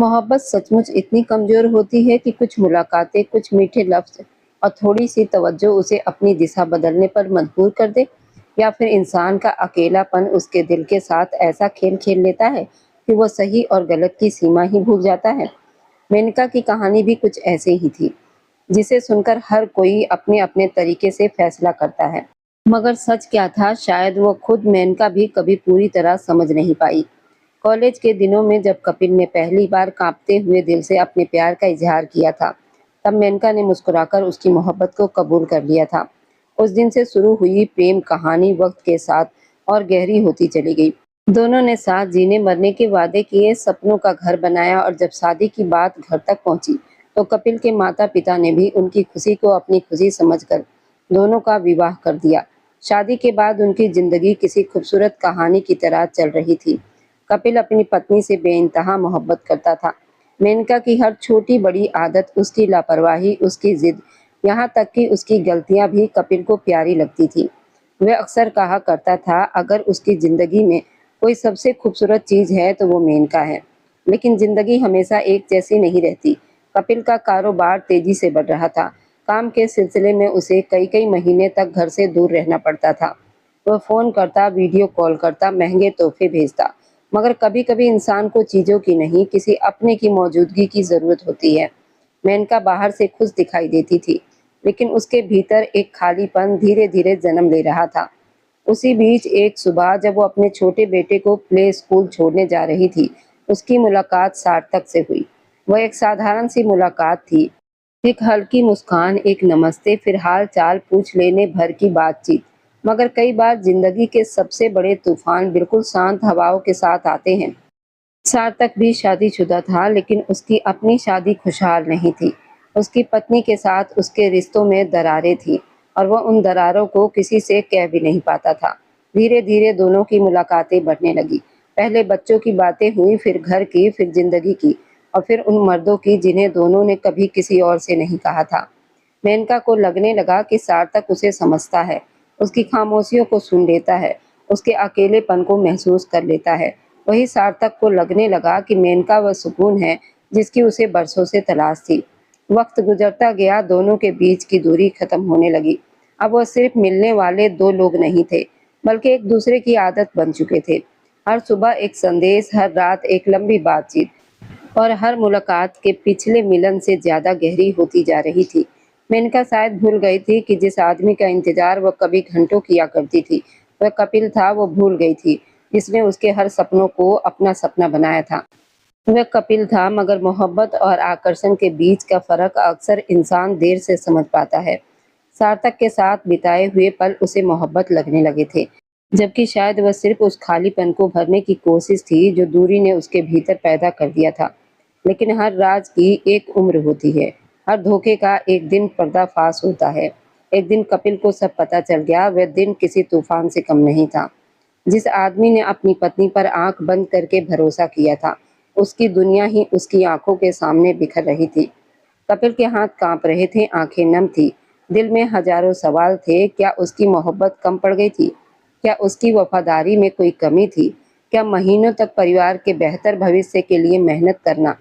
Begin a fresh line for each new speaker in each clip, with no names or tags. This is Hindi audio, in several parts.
मोहब्बत सचमुच इतनी कमज़ोर होती है कि कुछ मुलाकातें, कुछ मीठे लफ्ज़ और थोड़ी-सी तवज्जो उसे अपनी दिशा बदलने पर मजबूर कर दे, या फिर इंसान का अकेलापन उसके दिल के साथ ऐसा खेल खेल लेता है कि वो सही और गलत की सीमा ही भूल जाता है। मेनका की कहानी भी कुछ ऐसे ही थी, जिसे सुनकर हर कोई अपने-अपने तरीके से फैसला करता है। मगर सच क्या था, शायद वो खुद मेनका भी कभी पूरी तरह समझ नहीं पाई। कॉलेज के दिनों में जब कपिल ने पहली बार कांपते हुए दिल से अपने प्यार का इजहार किया था, तब मेनका ने मुस्कुराकर उसकी मोहब्बत को कबूल कर लिया था। उस दिन से शुरू हुई प्रेम कहानी वक्त के साथ और गहरी होती चली गई। दोनों ने साथ जीने मरने के वादे किए, सपनों का घर बनाया, और जब शादी की बात घर तक पहुंची, तो कपिल के माता पिता ने भी उनकी खुशी को अपनी खुशी समझकर दोनों का विवाह कर दिया। शादी के बाद उनकी जिंदगी किसी खूबसूरत कहानी की तरह चल रही थी। कपिल अपनी पत्नी से बेइंतहा मोहब्बत करता था। मेनका की हर छोटी बड़ी आदत, उसकी लापरवाही, उसकी जिद, यहाँ तक कि उसकी गलतियां भी कपिल को प्यारी लगती थी। वह अक्सर कहा करता था, अगर उसकी जिंदगी में कोई सबसे खूबसूरत चीज है तो वो मेनका है। लेकिन जिंदगी हमेशा एक जैसी नहीं रहती। कपिल का कारोबार तेजी से बढ़ रहा था। काम के सिलसिले में उसे कई कई महीने तक घर से दूर रहना पड़ता था। वह फोन करता, वीडियो कॉल करता, महंगे तोहफे भेजता, मगर कभी कभी इंसान को चीजों की नहीं, किसी अपने की मौजूदगी की जरूरत होती है। मेनका बाहर से खुश दिखाई देती थी, लेकिन उसके भीतर एक खालीपन धीरे धीरे जन्म ले रहा था। उसी बीच एक सुबह जब वो अपने छोटे बेटे को प्ले स्कूल छोड़ने जा रही थी, उसकी मुलाकात सार्थक से हुई। वह एक साधारण सी मुलाकात थी, एक हल्की मुस्कान, एक नमस्ते, फिर हाल चाल पूछ लेने भर की बातचीत। मगर कई बार जिंदगी के सबसे बड़े तूफान बिल्कुल शांत हवाओं के साथ आते हैं। सार्थक भी शादीशुदा था, लेकिन उसकी अपनी शादी खुशहाल नहीं थी। उसकी पत्नी के साथ उसके रिश्तों में दरारें थीं, और वह उन दरारों को किसी से कह भी नहीं पाता था। धीरे धीरे दोनों की मुलाकातें बढ़ने लगी। पहले बच्चों की बातें हुई, फिर घर की, फिर जिंदगी की, और फिर उन मर्दों की जिन्हें दोनों ने कभी किसी और से नहीं कहा था। मेनका को लगने लगा कि सार्थक उसे समझता है, उसकी खामोशियों को सुन लेता है, उसके अकेलेपन को महसूस कर लेता है। वही सार्थक को लगने लगा कि मेनका वह सुकून है जिसकी उसे बरसों से तलाश थी। वक्त गुजरता गया, दोनों के बीच की दूरी खत्म होने लगी। अब वह सिर्फ मिलने वाले दो लोग नहीं थे, बल्कि एक दूसरे की आदत बन चुके थे। हर सुबह एक संदेश, हर रात एक लंबी बातचीत, और हर मुलाकात के पिछले मिलन से ज्यादा गहरी होती जा रही थी। मेनका शायद भूल गई थी कि जिस आदमी का इंतजार वह कभी घंटों किया करती थी, वह कपिल था। वो भूल गई थी जिसने उसके हर सपनों को अपना सपना बनाया था। वह कपिल था, मगर मोहब्बत और आकर्षण के बीच का फर्क अक्सर इंसान देर से समझ पाता है। सार्थक के साथ बिताए हुए पल उसे मोहब्बत लगने लगे थे, जबकि शायद वह सिर्फ उस खालीपन को भरने की कोशिश थी जो दूरी ने उसके भीतर पैदा कर दिया था। लेकिन हर राज की एक उम्र होती है, हर धोखे का एक दिन पर्दाफाश होता है। एक दिन कपिल को सब पता चल गया। वह दिन किसी तूफान से कम नहीं था। जिस आदमी ने अपनी पत्नी पर आंख बंद करके भरोसा किया था, उसकी दुनिया ही उसकी आंखों के सामने बिखर रही थी। कपिल के हाथ कांप रहे थे, आंखें नम थी, दिल में हजारों सवाल थे। क्या उसकी मोहब्बत कम पड़ गई थी? क्या उसकी वफादारी में कोई कमी थी? क्या महीनों तक परिवार के बेहतर भविष्य के लिए मेहनत करना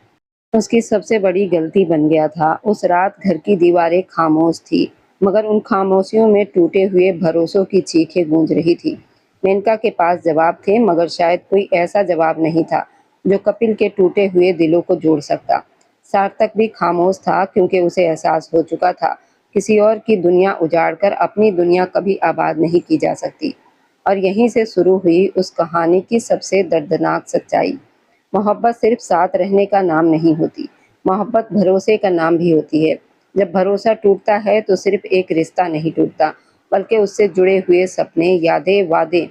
उसकी सबसे बड़ी गलती बन गया था? उस रात घर की दीवारें खामोश थी, मगर उन खामोशियों में टूटे हुए भरोसों की चीखें गूंज रही थी। मेनका के पास जवाब थे, मगर शायद कोई ऐसा जवाब नहीं था जो कपिल के टूटे हुए दिलों को जोड़ सकता। सार्थक भी खामोश था, क्योंकि उसे एहसास हो चुका था, किसी और की दुनिया उजाड़कर अपनी दुनिया कभी आबाद नहीं की जा सकती। और यहीं से शुरू हुई उस कहानी की सबसे दर्दनाक सच्चाई। मोहब्बत सिर्फ साथ रहने का नाम नहीं होती, मोहब्बत भरोसे का नाम भी होती है। जब भरोसा टूटता है तो सिर्फ एक रिश्ता नहीं टूटता, बल्कि उससे जुड़े हुए सपने, यादें, वादे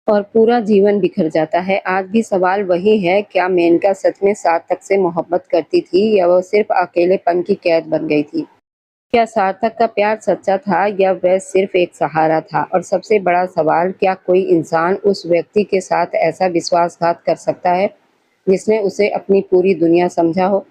और पूरा जीवन बिखर जाता है। आज भी सवाल वही है, क्या मेनका सच में सार्थक से मोहब्बत करती थी, या वह सिर्फ अकेलेपन की कैद बन गई थी? क्या सार्थक का प्यार सच्चा था, या वह सिर्फ एक सहारा था? और सबसे बड़ा सवाल, क्या कोई इंसान उस व्यक्ति के साथ ऐसा विश्वासघात कर सकता है जिसने उसे अपनी पूरी दुनिया समझा हो?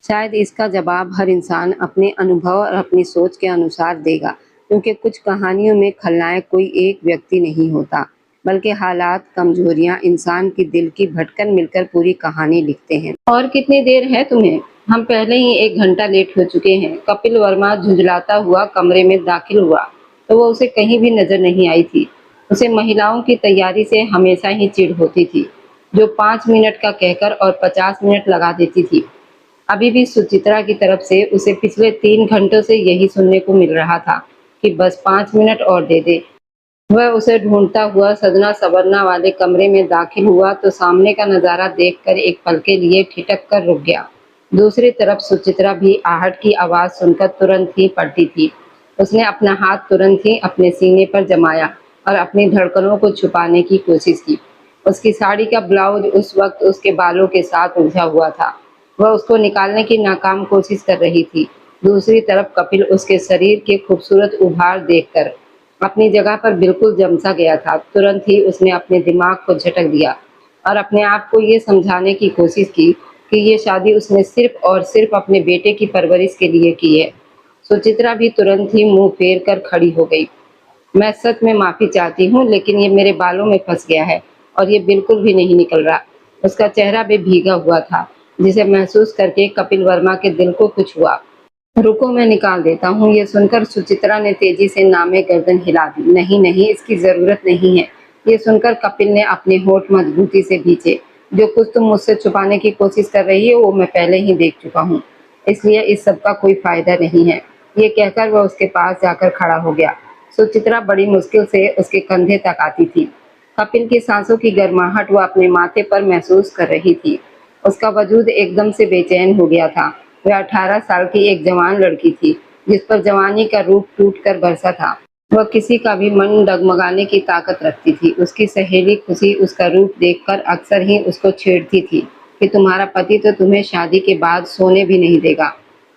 शायद इसका जवाब हर इंसान अपने अनुभव और अपनी सोच के अनुसार देगा, क्योंकि कुछ कहानियों में खलनायक कोई एक व्यक्ति नहीं होता, बल्कि हालात, कमजोरियां इंसान के दिल की भटकन मिलकर पूरी कहानी लिखते हैं। और कितनी देर है तुम्हें? हम पहले ही 1 घंटा लेट हो चुके हैं। कपिल वर्मा झुंझलाता हुआ कमरे में दाखिल हुआ तो वो उसे कहीं भी नजर नहीं आई थी। उसे महिलाओं की तैयारी से हमेशा ही चिढ़ होती थी, जो 5 मिनट का कहकर और 50 मिनट लगा देती थी। अभी भी सुचित्रा की तरफ से उसे पिछले 3 घंटों से यही सुनने को मिल रहा था कि बस 5 मिनट और दे दे। वह उसे ढूंढता हुआ सजना संवरना वाले कमरे में दाखिल हुआ तो सामने का नजारा देखकर एक पल के लिए ठिठक कर रुक गया। दूसरी तरफ सुचित्रा भी आहट की आवाज सुनकर तुरंत ही पलटी थी। उसने अपना हाथ तुरंत ही अपने सीने पर जमाया और अपनी धड़कनों को छुपाने की कोशिश की। उसकी साड़ी का ब्लाउज उस वक्त उसके बालों के साथ उलझा हुआ था। वह उसको निकालने की नाकाम कोशिश कर रही थी। दूसरी तरफ कपिल उसके शरीर के खूबसूरत उभार देखकर अपनी जगह पर बिल्कुल जमसा गया था। तुरंत ही उसने अपने दिमाग को झटक दिया और अपने आप को ये समझाने की कोशिश की कि ये शादी उसने सिर्फ और सिर्फ अपने बेटे की परवरिश के लिए की है। सुचित्रा भी तुरंत ही मुंह फेर कर खड़ी हो गई। मैं सच में माफी चाहती हूँ, लेकिन ये मेरे बालों में फंस गया है और ये बिल्कुल भी नहीं निकल रहा। उसका चेहरा भी भीगा हुआ था, जिसे महसूस करके कपिल वर्मा के दिल को कुछ हुआ। रुको, मैं निकाल देता हूँ। ये सुनकर सुचित्रा ने तेजी से नामे गर्दन हिला दी। नहीं नहीं, इसकी जरूरत नहीं है। ये सुनकर कपिल ने अपने होंठ मजबूती से भींचे। जो कुछ तुम मुझसे छुपाने की कोशिश कर रही हो वो मैं पहले ही देख चुका हूँ, इसलिए इस सब का कोई फायदा नहीं है। ये कहकर वह उसके पास जाकर खड़ा हो गया। सुचित्रा बड़ी मुश्किल से उसके कंधे तक आती थी। कपिल की सांसों की गर्माहट वह अपने माथे पर महसूस कर रही थी। उसका वजूद एकदम से बेचैन हो गया था। वह 18 साल की एक जवान लड़की थी, जिस पर जवानी का रूप टूट कर बरसा था। वह किसी का भी मन डगमगाने की ताकत रखती थी। उसकी सहेली खुशी उसका रूप देखकर अक्सर ही उसको छेड़ती थी कि तुम्हारा पति तो तुम्हें शादी के बाद सोने भी नहीं देगा।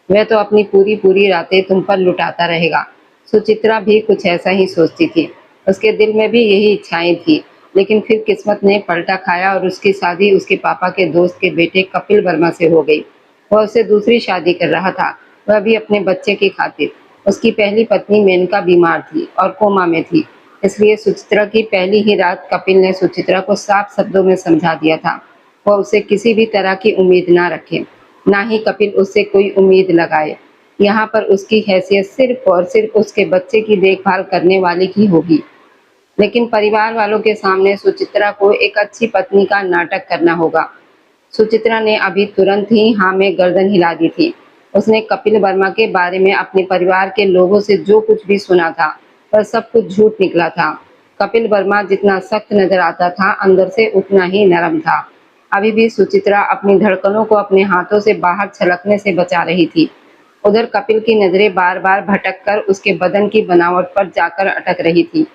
वह तो अपनी पूरी पूरी रातें तुम पर लुटाता रहेगा। सुचित्रा भी कुछ ऐसा ही सोचती थी। उसके दिल में भी यही इच्छाएं थी, लेकिन फिर किस्मत ने पलटा खाया और उसकी शादी उसके पापा के दोस्त के बेटे कपिल वर्मा से हो गई। वह उससे दूसरी शादी कर रहा था, वह भी अपने बच्चे की खातिर। उसकी पहली पत्नी मेनका बीमार थी और कोमा में थी, इसलिए सुचित्रा की पहली ही रात कपिल ने सुचित्रा को साफ शब्दों में समझा दिया था वह उससे किसी भी तरह की उम्मीद ना रखे, ना ही कपिल उससे कोई उम्मीद लगाए। यहाँ पर उसकी हैसियत सिर्फ और सिर्फ उसके बच्चे की देखभाल करने वाले की होगी। लेकिन परिवार वालों के सामने सुचित्रा को एक अच्छी पत्नी का नाटक करना होगा। सुचित्रा ने अभी तुरंत ही हाँ में गर्दन हिला दी थी। उसने कपिल वर्मा के बारे में अपने परिवार के लोगों से जो कुछ भी सुना था वह सब कुछ झूठ निकला था। कपिल वर्मा जितना सख्त नजर आता था, अंदर से उतना ही नरम था। अभी भी सुचित्रा अपनी धड़कनों को अपने हाथों से बाहर छलकने से बचा रही थी। उधर कपिल की नजरें बार बार भटक कर उसके बदन की बनावट पर जाकर अटक रही थी।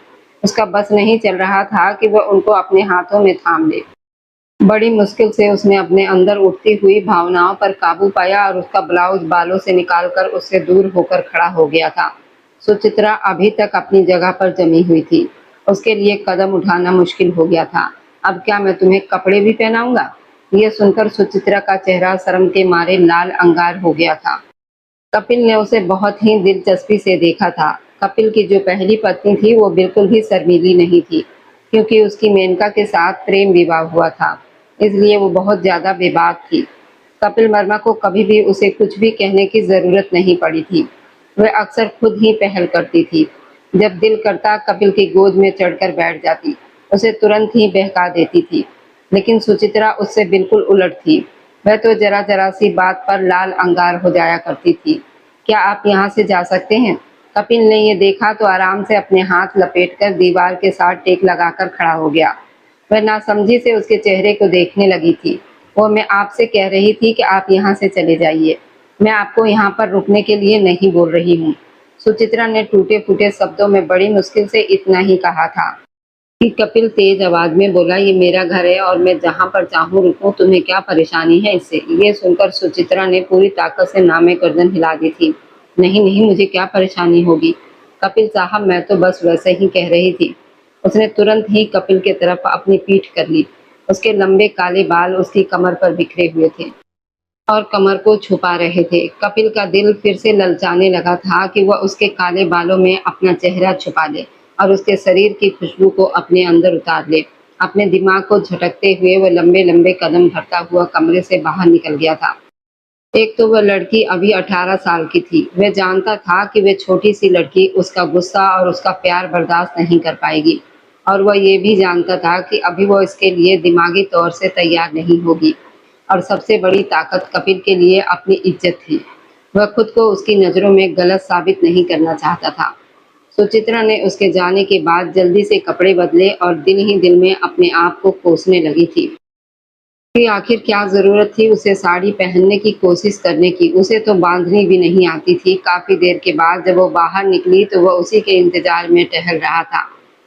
उसका बस नहीं चल रहा था कि वह उनको अपने हाथों में थाम ले। बड़ी मुश्किल से उसने अपने अंदर उठती हुई भावनाओं पर काबू पाया और उसका ब्लाउज बालों से निकालकर उससे दूर होकर खड़ा हो गया था। सुचित्रा अभी तक अपनी जगह पर जमी हुई थी। उसके लिए कदम उठाना मुश्किल हो गया था। अब क्या मैं तुम्हें कपड़े भी पहनाऊंगा? यह सुनकर सुचित्रा का चेहरा शर्म के मारे लाल अंगार हो गया था। कपिल ने उसे बहुत ही दिलचस्पी से देखा था। कपिल की जो पहली पत्नी थी वो बिल्कुल भी शर्मीली नहीं थी, क्योंकि उसकी मेनका के साथ प्रेम विवाह हुआ था, इसलिए वो बहुत ज्यादा बेबाक थी। कपिल वर्मा को कभी भी उसे कुछ भी कहने की जरूरत नहीं पड़ी थी। वह अक्सर खुद ही पहल करती थी। जब दिल करता कपिल की गोद में चढ़कर बैठ जाती, उसे तुरंत ही बहका देती थी। लेकिन सुचित्रा उससे बिल्कुल उलट थी। वह तो जरा जरा सी बात पर लाल अंगार हो जाया करती थी। क्या आप यहाँ से जा सकते हैं? कपिल ने ये देखा तो आराम से अपने हाथ लपेटकर दीवार के साथ टेक लगाकर खड़ा हो गया। वह नासमझी से उसके चेहरे को देखने लगी थी। वो मैं आपसे कह रही थी कि आप यहाँ से चले जाइए। मैं आपको यहाँ पर रुकने के लिए नहीं बोल रही हूँ। सुचित्रा ने टूटे फूटे शब्दों में बड़ी मुश्किल से इतना ही कहा था कि कपिल तेज आवाज में बोला, ये मेरा घर है और मैं जहाँ पर चाहूँ रुकूं, तुम्हें क्या परेशानी है इससे? ये सुनकर सुचित्रा ने पूरी ताकत से नामे गर्दन हिला दी थी। नहीं नहीं, मुझे क्या परेशानी होगी कपिल साहब, मैं तो बस वैसे ही कह रही थी। उसने तुरंत ही कपिल की तरफ अपनी पीठ कर ली। उसके लंबे काले बाल उसकी कमर पर बिखरे हुए थे और कमर को छुपा रहे थे। कपिल का दिल फिर से ललचाने लगा था कि वह उसके काले बालों में अपना चेहरा छुपा ले और उसके शरीर की खुशबू को अपने अंदर उतार ले। अपने दिमाग को झटकते हुए वह लंबे-लंबे कदम भरता हुआ कमरे से बाहर निकल गया था। एक तो वह लड़की अभी 18 साल की थी। वह जानता था कि वह छोटी-सी लड़की उसका गुस्सा और उसका प्यार बर्दाश्त नहीं कर पाएगी, और वह ये भी जानता था कि अभी वो इसके लिए दिमागी तौर से तैयार नहीं होगी। और सबसे बड़ी ताकत कपिल के लिए अपनी इज्जत थी। वह खुद को उसकी नज़रों में गलत साबित नहीं करना चाहता था। सुचित्रा ने उसके जाने के बाद जल्दी से कपड़े बदले और दिल ही दिल में अपने आप को कोसने लगी थी कि आखिर क्या ज़रूरत थी उसे साड़ी पहनने की कोशिश करने की। उसे तो बांधनी भी नहीं आती थी। काफ़ी देर के बाद जब वो बाहर निकली तो वह उसी के इंतज़ार में टहल रहा था।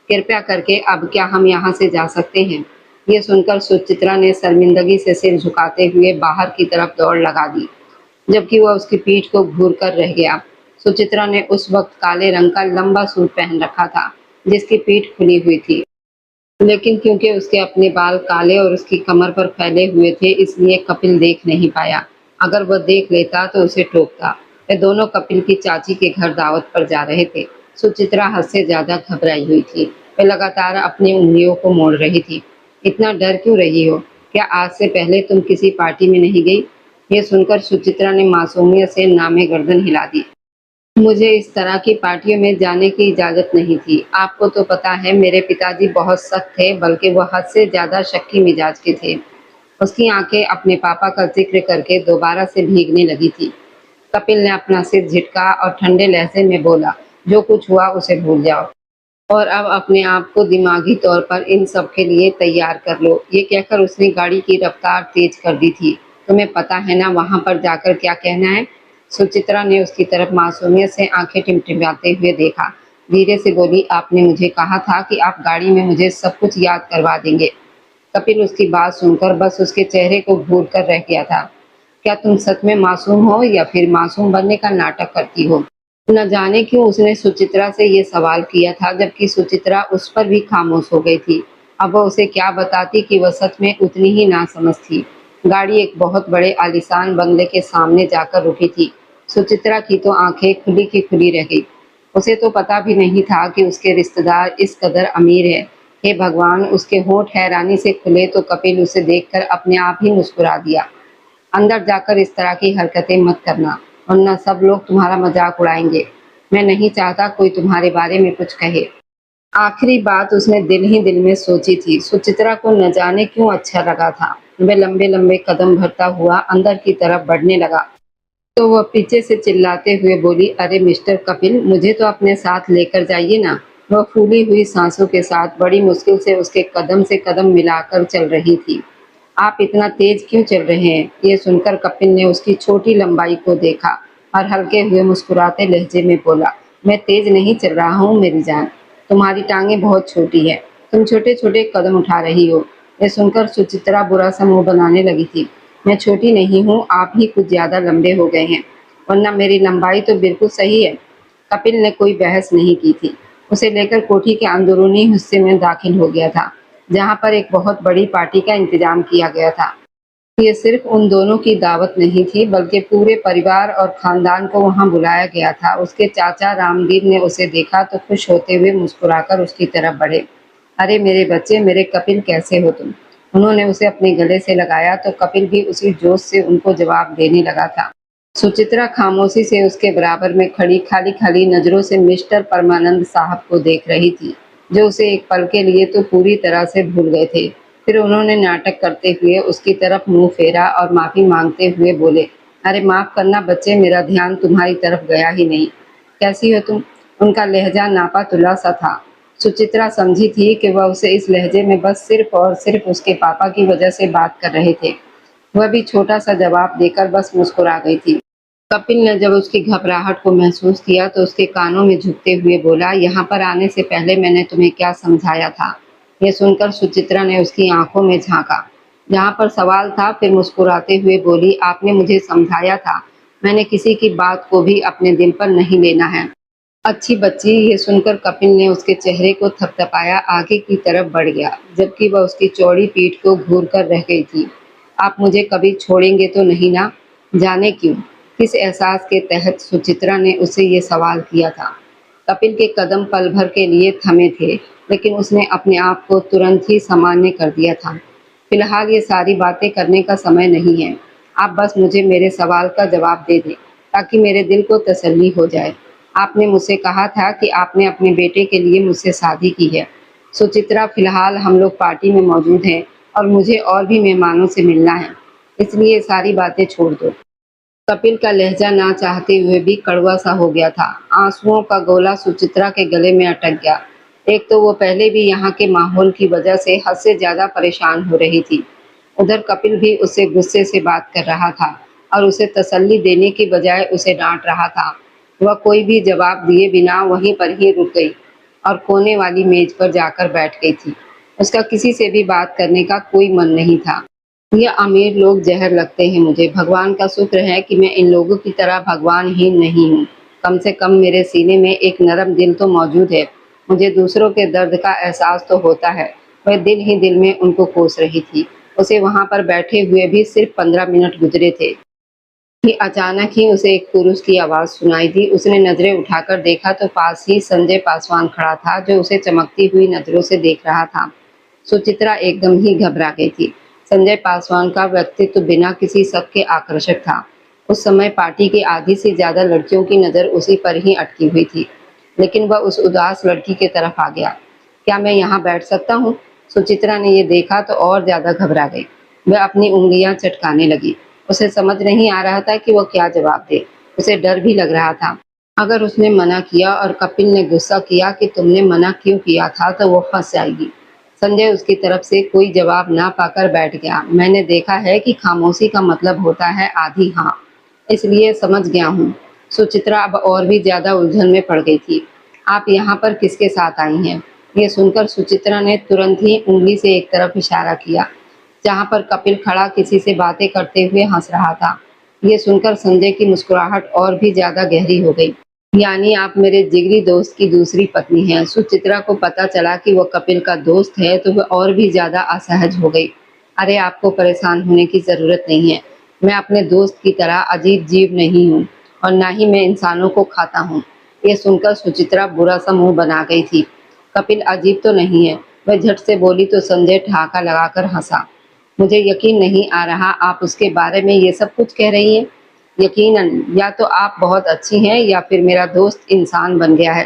कृपया करके अब क्या हम यहाँ से जा सकते हैं? ये सुनकर सुचित्रा ने शर्मिंदगी से सिर झुकाते हुए बाहर की तरफ दौड़ लगा दी, जबकि वह उसकी पीठ को घूर कर रह गया। सुचित्रा ने उस वक्त काले रंग का लंबा सूट पहन रखा था, जिसकी पीठ खुली हुई थी। लेकिन क्योंकि उसके अपने बाल काले और उसकी कमर पर फैले हुए थे, इसलिए कपिल देख नहीं पाया। अगर वह देख लेता तो उसे टोकता। वे दोनों कपिल की चाची के घर दावत पर जा रहे थे। सुचित्रा हद से ज्यादा घबराई हुई थी। वह लगातार अपनी उंगलियों को मोड़ रही थी। इतना डर क्यों रही हो? क्या आज से पहले तुम किसी पार्टी में नहीं गई? ये सुनकर सुचित्रा ने मासूमियत से नामे गर्दन हिला दी। मुझे इस तरह की पार्टियों में जाने की इजाज़त नहीं थी। आपको तो पता है मेरे पिताजी बहुत सख्त थे, बल्कि वो हद से ज़्यादा शक्की मिजाज के थे। उसकी आंखें अपने पापा का जिक्र करके दोबारा से भीगने लगी थी। कपिल ने अपना सिर झटका और ठंडे लहजे में बोला, जो कुछ हुआ उसे भूल जाओ और अब अपने आप को दिमागी तौर पर इन सब के लिए तैयार कर लो। ये कहकर उसने गाड़ी की रफ्तार तेज कर दी थी। तुम्हें पता है ना वहां पर जाकर क्या कहना है? सुचित्रा ने उसकी तरफ मासूमियत से आंखें टिमटिमाते हुए देखा। धीरे से बोली, आपने मुझे कहा था कि आप गाड़ी में मुझे सब कुछ याद करवा देंगे। कपिल उसकी बात सुनकर बस उसके चेहरे को घूर कर रह गया था। क्या तुम सच में मासूम हो या फिर मासूम बनने का नाटक करती हो? न जाने क्यों उसने सुचित्रा से ये सवाल किया था, जबकि सुचित्रा उस पर भी खामोश हो गई थी। अब वह उसे क्या बताती कि वह सच में उतनी ही नासमझ थी। गाड़ी एक बहुत बड़े आलीशान बंगले के सामने जाकर रुकी थी। सुचित्रा की तो आंखें खुली की खुली रह गई। उसे तो पता भी नहीं था कि उसके रिश्तेदार इस कदर अमीर है। हे भगवान, उसके होंठ हैरानी से खुले तो कपिल उसे देखकर अपने आप ही मुस्कुरा दिया। अंदर जाकर इस तरह की हरकतें मत करना, वरना सब लोग तुम्हारा मजाक उड़ाएंगे। मैं नहीं चाहता कोई तुम्हारे बारे में कुछ कहे। आखिरी बात उसने दिल ही दिल में सोची थी। सुचित्रा को न जाने क्यों अच्छा लगा था। वह लंबे लंबे कदम भरता हुआ अंदर की तरफ बढ़ने लगा तो वह पीछे से चिल्लाते हुए बोली, अरे मिस्टर कपिल, मुझे तो अपने साथ लेकर जाइए ना। वह फूली हुई सांसों के साथ बड़ी मुश्किल से उसके कदम से कदम मिलाकर चल रही थी। आप इतना तेज क्यों चल रहे हैं? ये सुनकर कपिल ने उसकी छोटी लंबाई को देखा और हल्के हुए मुस्कुराते लहजे में बोला, मैं तेज नहीं चल रहा हूँ मेरी जान, तुम्हारी टांगे बहुत छोटी है, तुम छोटे छोटे कदम उठा रही हो। यह सुनकर सुचित्रा बुरा सा मुंह बनाने लगी थी। मैं छोटी नहीं हूँ, आप ही कुछ ज्यादा लंबे हो गए हैं, वरना मेरी लंबाई तो बिल्कुल सही है। कपिल ने कोई बहस नहीं की थी। उसे लेकर कोठी के अंदरूनी हिस्से में दाखिल हो गया था, जहाँ पर एक बहुत बड़ी पार्टी का इंतजाम किया गया था। ये सिर्फ उन दोनों की दावत नहीं थी, बल्कि पूरे परिवार और खानदान को वहां बुलाया गया था। उसके चाचा रामदीन ने उसे देखा तो खुश होते हुए मुस्कुराकर उसकी तरफ बढ़े। अरे मेरे बच्चे, मेरे कपिल, कैसे हो तुम? उन्होंने उसे अपने गले से लगाया तो कपिल भी उसी जोश से उनको जवाब देने लगा था। सुचित्रा खामोशी से उसके बराबर में खड़ी खाली खाली नजरों से मिस्टर परमानंद साहब को देख रही थी, जो उसे एक पल के लिए तो पूरी तरह से भूल गए थे। फिर उन्होंने नाटक करते हुए उसकी तरफ मुंह फेरा और माफी मांगते हुए बोले, अरे माफ करना बच्चे, मेरा ध्यान तुम्हारी तरफ गया ही नहीं। कैसी हो तुम? उनका लहजा नापा तुला सा था। सुचित्रा समझी थी कि वह उसे इस लहजे में बस सिर्फ और सिर्फ उसके पापा की वजह से बात कर रहे थे। वह भी छोटा सा जवाब देकर बस मुस्कुरा गई थी। कपिल ने जब उसकी घबराहट को महसूस किया तो उसके कानों में झुकते हुए बोला, यहाँ पर आने से पहले मैंने तुम्हें क्या समझाया था? यह सुनकर सुचित्रा ने उसकी आंखों में झांका, जहाँ पर सवाल था। फिर मुस्कुराते हुए बोली, आपने मुझे समझाया था, मैंने किसी की बात को भी अपने दिल पर नहीं लेना है। अच्छी बच्ची। ये सुनकर कपिल ने उसके चेहरे को थपथपाया, आगे की तरफ बढ़ गया, जबकि वह उसकी चौड़ी पीठ को घूर कर रह गई थी। आप मुझे कभी छोड़ेंगे तो नहीं ना? जाने क्यों, किस एहसास के तहत सुचित्रा ने उससे ये सवाल किया था। कपिल के कदम पल भर के लिए थमे थे, लेकिन उसने अपने आप को तुरंत ही सामान्य कर दिया था। फिलहाल ये सारी बातें करने का समय नहीं है। आप बस मुझे मेरे सवाल का जवाब दे दें, ताकि मेरे दिल को तसल्ली हो जाए। आपने मुझसे कहा था कि आपने अपने बेटे के लिए मुझसे शादी की है। सुचित्रा, फिलहाल हम लोग पार्टी में मौजूद हैं और मुझे और भी मेहमानों से मिलना है, इसलिए ये सारी बातें छोड़ दो। कपिल का लहजा ना चाहते हुए भी कड़वा सा हो गया था। आंसुओं का गोला सुचित्रा के गले में अटक गया। एक तो वो पहले भी यहाँ के माहौल की वजह से हद से ज्यादा परेशान हो रही थी। उधर कपिल भी उससे गुस्से से बात कर रहा था और उसे तसल्ली देने की बजाय उसे डांट रहा था। वह कोई भी जवाब दिए बिना वहीं पर ही रुक गई और कोने वाली मेज पर जाकर बैठ गई थी। उसका किसी से भी बात करने का कोई मन नहीं था। ये अमीर लोग जहर लगते हैं मुझे। भगवान का शुक्र है कि मैं इन लोगों की तरह भगवानहीन नहीं हूँ। कम से कम मेरे सीने में एक नरम दिल तो मौजूद है। मुझे दूसरों के दर्द का एहसास तो होता है। वह दिल ही दिल में उनको कोस रही थी। उसे वहां पर बैठे हुए भी सिर्फ 15 मिनट गुजरे थे कि अचानक ही उसे एक पुरुष की आवाज सुनाई दी। उसने नजरें उठाकर देखा तो पास ही संजय पासवान खड़ा था, जो उसे चमकती हुई नजरों से देख रहा था। सुचित्रा एकदम ही घबरा गई थी। संजय पासवान का व्यक्तित्व बिना किसी शक के आकर्षक था। उस समय पार्टी की आधी से ज्यादा लड़कियों की नजर उसी पर ही अटकी हुई थी, लेकिन वह उस उदास लड़की की तरफ आ गया। क्या मैं यहाँ बैठ सकता हूँ? सुचित्रा ने ये देखा तो और ज्यादा घबरा गई। वह अपनी उंगलियां चटकाने लगी। उसे समझ नहीं आ रहा था कि वो क्या जवाब दे। उसे डर भी लग रहा था। अगर उसने मना किया और कपिल ने गुस्सा किया कि तुमने मना क्यों किया था, तो वो फंस जाएगी। संजय उसकी तरफ से कोई जवाब ना पाकर बैठ गया। मैंने देखा है कि खामोशी का मतलब होता है आधी हाँ, इसलिए समझ गया हूँ। सुचित्रा अब और भी ज्यादा उलझन में पड़ गई थी। आप यहाँ पर किसके साथ आई हैं? ये सुनकर सुचित्रा ने तुरंत ही उंगली से एक तरफ इशारा किया, जहाँ पर कपिल खड़ा किसी से बातें करते हुए हंस रहा था। ये सुनकर संजय की मुस्कुराहट और भी ज्यादा गहरी हो गई। यानी आप मेरे जिगरी दोस्त की दूसरी पत्नी हैं। सुचित्रा को पता चला कि वह कपिल का दोस्त है तो वह और भी ज्यादा असहज हो गई। अरे, आपको परेशान होने की जरूरत नहीं है। मैं अपने दोस्त की तरह अजीब जीव नहीं हूँ और ना ही मैं इंसानों को खाता हूँ। ये सुनकर सुचित्रा बुरा सा मुंह बना गई थी। कपिल अजीब तो नहीं है, वह झट से बोली तो संजय ठहाका लगाकर हंसा। मुझे यकीन नहीं आ रहा आप उसके बारे में ये सब कुछ कह रही हैं। यकीनन या तो आप बहुत अच्छी हैं या फिर मेरा दोस्त इंसान बन गया है।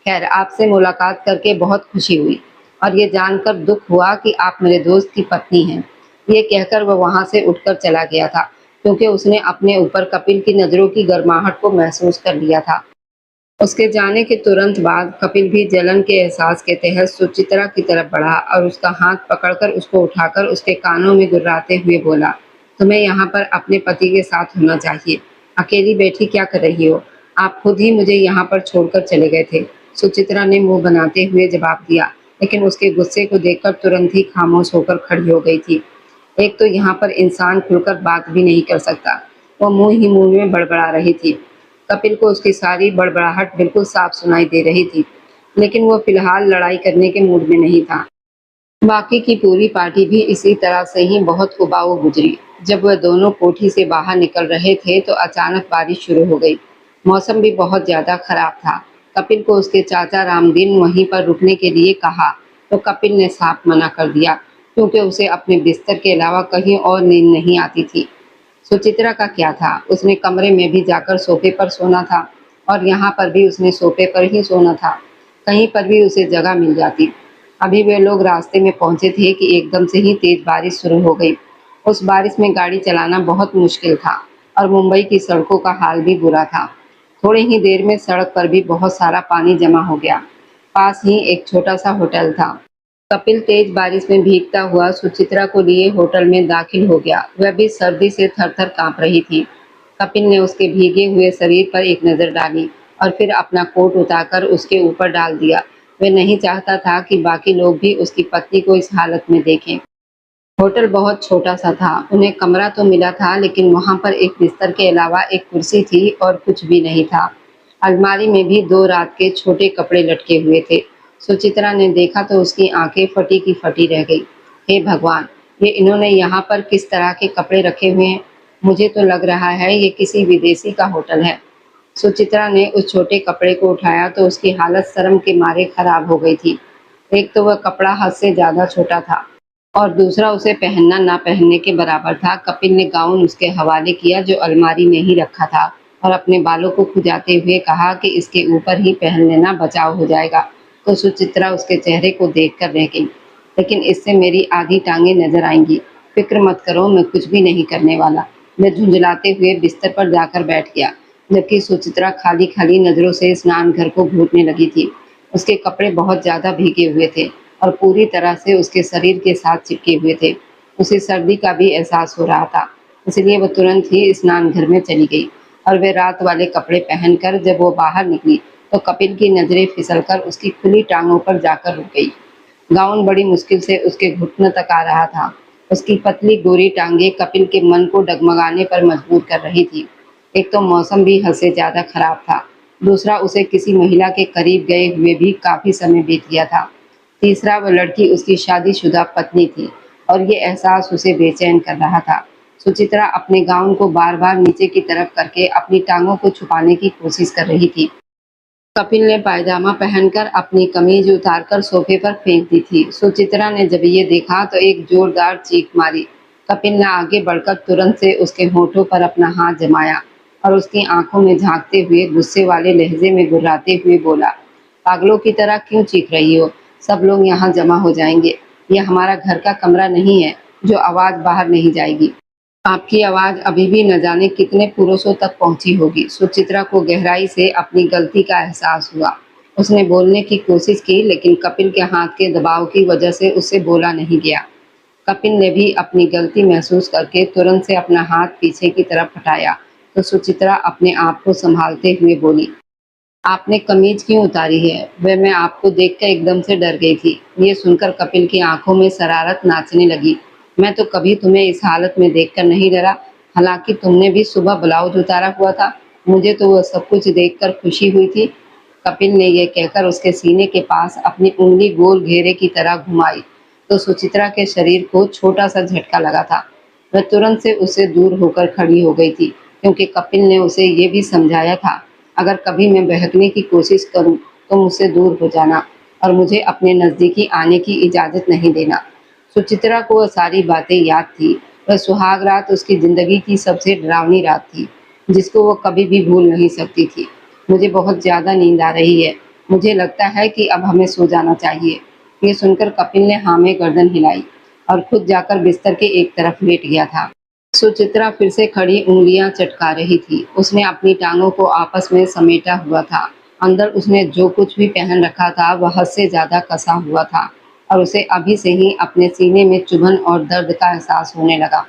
खैर, आपसे मुलाकात करके बहुत खुशी हुई और ये जानकर दुख हुआ कि आप मेरे दोस्त की पत्नी हैं। ये कहकर वह वहां से उठकर चला गया था, क्योंकि उसने अपने ऊपर कपिल की नज़रों की गर्माहट को महसूस कर लिया था। उसके जाने के तुरंत बाद कपिल भी जलन के एहसास के तहत सुचित्रा की तरफ बढ़ा और उसका हाथ पकड़कर उसको उठाकर उसके कानों में गुर्राते हुए बोला, तुम्हें यहाँ पर अपने पति के साथ होना चाहिए। अकेली बैठी क्या कर रही हो? आप खुद ही मुझे यहाँ पर छोड़कर चले गए थे। सुचित्रा ने मुंह बनाते हुए जवाब दिया, लेकिन उसके गुस्से को देखकर तुरंत ही खामोश होकर खड़ी हो गई थी। एक तो यहाँ पर इंसान खुलकर बात भी नहीं कर सकता। वह मुंह ही मुंह में बड़बड़ा रही थी। कपिल को उसकी सारी बड़बड़ाहट बिल्कुल साफ सुनाई दे रही थी, लेकिन वो फिलहाल लड़ाई करने के मूड में नहीं था। बाकी की पूरी पार्टी भी इसी तरह से ही बहुत उबाऊ गुजरी। जब वह दोनों कोठी से बाहर निकल रहे थे तो अचानक बारिश शुरू हो गई। मौसम भी बहुत ज्यादा खराब था। कपिल को उसके चाचा रामदीन वहीं पर रुकने के लिए कहा तो कपिल ने साफ मना कर दिया, क्योंकि उसे अपने बिस्तर के अलावा कहीं और नींद नहीं आती थी। सुचित्रा का क्या था, उसने कमरे में भी जाकर सोफे पर सोना था और यहाँ पर भी उसने सोफे पर ही सोना था। कहीं पर भी उसे जगह मिल जाती। अभी वे लोग रास्ते में पहुंचे थे कि एकदम से ही तेज बारिश शुरू हो गई। उस बारिश में गाड़ी चलाना बहुत मुश्किल था और मुंबई की सड़कों का हाल भी बुरा था। थोड़ी ही देर में सड़क पर भी बहुत सारा पानी जमा हो गया। पास ही एक छोटा सा होटल था। कपिल तेज बारिश में भीगता हुआ सुचित्रा को लिए होटल में दाखिल हो गया। वह भी सर्दी से थर-थर कांप रही थी। कपिल ने उसके भीगे हुए शरीर पर एक नजर डाली और फिर अपना कोट उतारकर उसके ऊपर डाल दिया। वह नहीं चाहता था कि बाकी लोग भी उसकी पत्नी को इस हालत में देखें। होटल बहुत छोटा सा था। उन्हें कमरा तो मिला था, लेकिन वहां पर एक बिस्तर के अलावा एक कुर्सी थी और कुछ भी नहीं था। अलमारी में भी 2 रात के छोटे कपड़े लटके हुए थे। सुचित्रा ने देखा तो उसकी आंखें फटी की फटी रह गई। हे भगवान, ये इन्होंने यहाँ पर किस तरह के कपड़े रखे हुए हैं? मुझे तो लग रहा है ये किसी विदेशी का होटल है। सुचित्रा ने उस छोटे कपड़े को उठाया तो उसकी हालत शर्म के मारे खराब हो गई थी। एक तो वह कपड़ा हद से ज्यादा छोटा था और दूसरा उसे पहनना ना पहनने के बराबर था। कपिल ने गाउन उसके हवाले किया जो अलमारी में ही रखा था और अपने बालों को खुजाते हुए कहा कि इसके ऊपर ही पहन लेना, बचाव हो जाएगा। तो सुचित्रा उसके चेहरे को देखकर रह गई। लेकिन इससे मेरी आधी टांगें नजर आएंगी। फिक्र मत करो, मैं कुछ भी नहीं करने वाला। मैं झुंझलाते हुए बिस्तर पर जाकर बैठ गया, जबकि सुचित्रा खाली खाली नजरों से स्नान घर को घूरने लगी थी। उसके कपड़े बहुत ज्यादा भीगे हुए थे और पूरी तरह से उसके शरीर के साथ चिपके हुए थे। उसे सर्दी का भी एहसास हो रहा था, इसलिए वह तुरंत ही स्नान घर में चली गई और वे रात वाले कपड़े पहनकर जब वो बाहर निकली तो कपिल की नजरें फिसलकर उसकी खुली टांगों पर जाकर रुक गई। गाउन बड़ी मुश्किल से उसके घुटनों तक आ रहा था। उसकी पतली गोरी टांगे कपिल के मन को डगमगाने पर मजबूर कर रही थी। एक तो मौसम भी हद से ज्यादा खराब था, दूसरा उसे किसी महिला के करीब गए हुए भी काफी समय बीत गया था, तीसरा वह लड़की उसकी शादीशुदा पत्नी थी और ये एहसास उसे बेचैन कर रहा था। सुचित्रा अपने गाउन को बार बार नीचे की तरफ करके अपनी टांगों को छुपाने की कोशिश कर रही थी। कपिल ने पायजामा पहनकर अपनी कमीज उतारकर सोफे पर फेंक दी थी। सुचित्रा ने जब ये देखा तो एक जोरदार चीख मारी। कपिल ने आगे बढ़कर तुरंत से उसके होठों पर अपना हाथ जमाया और उसकी आंखों में झांकते हुए गुस्से वाले लहजे में गुर्राते हुए बोला, पागलों की तरह क्यों चीख रही हो? सब लोग यहाँ जमा हो जाएंगे। यह हमारा घर का कमरा नहीं है जो आवाज बाहर नहीं जाएगी। आपकी आवाज अभी भी न जाने कितने पुरुषों तक पहुंची होगी। सुचित्रा को गहराई से अपनी गलती का एहसास हुआ। उसने बोलने की कोशिश की, लेकिन कपिल के हाथ के दबाव की वजह से उससे बोला नहीं गया। कपिल ने भी अपनी गलती महसूस करके तुरंत से अपना हाथ पीछे की तरफ हटाया तो सुचित्रा अपने आप को संभालते हुए बोली, आपने कमीज क्यों उतारी है? वह मैं आपको देखकर एकदम से डर गई थी। ये सुनकर कपिल की आंखों में शरारत नाचने लगी। मैं तो कभी तुम्हें इस हालत में देखकर नहीं डरा, हालांकि तुमने भी सुबह ब्लाउज उतारा हुआ था। मुझे तो वह सब कुछ देखकर खुशी हुई थी। कपिल ने यह कहकर उसके सीने के पास अपनी उंगली गोल घेरे की तरह घुमाई तो सुचित्रा के शरीर को छोटा सा झटका लगा था। वह तुरंत से उससे दूर होकर खड़ी हो गई थी, क्योंकि कपिल ने उसे ये भी समझाया था, अगर कभी मैं बहकने की कोशिश करूं तो मुझसे दूर हो जाना और मुझे अपने नजदीकी आने की इजाजत नहीं देना। सुचित्रा को वह सारी बातें याद थी। वह सुहाग रात उसकी जिंदगी की सबसे डरावनी रात थी, जिसको वो कभी भी भूल नहीं सकती थी। मुझे बहुत ज्यादा नींद आ रही है, मुझे लगता है कि अब हमें सो जाना चाहिए। ये सुनकर कपिल ने हाँ में गर्दन हिलाई और खुद जाकर बिस्तर के एक तरफ लेट गया था। सुचित्रा फिर से खड़ी उंगलियां चटका रही थी। उसने अपनी टांगों को आपस में समेटा हुआ था। अंदर उसने जो कुछ भी पहन रखा था वह हद से ज्यादा कसा हुआ था और उसे अभी से ही अपने सीने में चुभन और दर्द का एहसास होने लगा।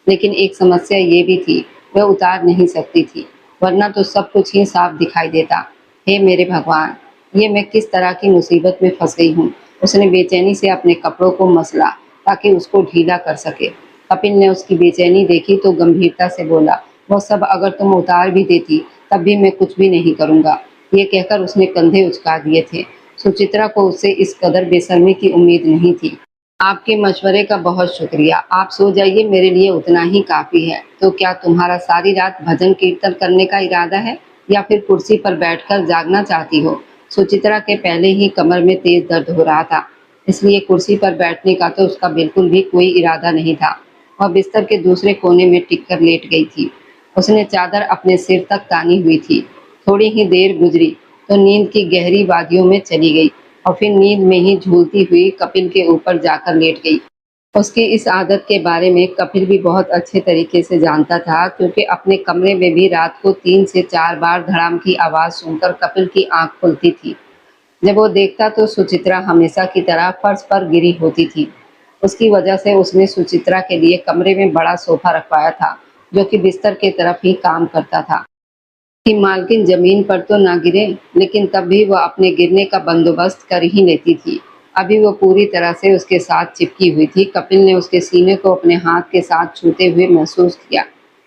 लेकिन एक समस्या ये भी थी, वह उतार नहीं सकती थी, वरना तो सब कुछ ही साफ दिखाई देता। हे मेरे भगवान, ये मैं किस तरह की मुसीबत में फंस गई हूँ। उसने बेचैनी से अपने कपड़ों को मसला ताकि उसको ढीला कर सके। कपिल ने उसकी बेचैनी देखी तो गंभीरता से बोला, वो सब अगर तुम उतार भी देती तब भी मैं कुछ भी नहीं करूँगा। ये कहकर उसने कंधे उचका दिए थे। सुचित्रा को उससे इस कदर बेशर्मी की उम्मीद नहीं थी। आपके मशवरे का बहुत शुक्रिया। आप सो जाइए, मेरे लिए उतना ही काफ़ी है। तो क्या तुम्हारा सारी रात भजन कीर्तन करने का इरादा है या फिर कुर्सी पर बैठकर जागना चाहती हो? सुचित्रा के पहले ही कमर में तेज दर्द हो रहा था, इसलिए कुर्सी पर बैठने का तो उसका बिल्कुल भी कोई इरादा नहीं था। वह बिस्तर के दूसरे कोने में टिककर लेट गई थी। उसने चादर अपने सिर तक तानी हुई थी। थोड़ी ही देर गुजरी तो नींद की गहरी वादियों में चली गई और फिर नींद में ही झूलती हुई कपिल के ऊपर जाकर लेट गई। उसकी इस आदत के बारे में कपिल भी बहुत अच्छे तरीके से जानता था, क्योंकि अपने कमरे में भी रात को 3 से 4 बार धड़ाम की आवाज़ सुनकर कपिल की आंख खुलती थी। जब वो देखता तो सुचित्रा हमेशा की तरह फर्श पर गिरी होती थी। उसकी वजह से उसने सुचित्रा के लिए कमरे में बड़ा सोफा रखवाया था, जो कि बिस्तर के तरफ ही काम करता था कि मालकिन जमीन पर तो ना गिरे, लेकिन तब भी वह अपने गिरने का बंदोबस्त कर ही लेती थी। अभी वो पूरी तरह से उसके साथ चिपकी हुई थी। कपिल ने उसके सीने को अपने हाथ के साथ छूते हुए महसूस किया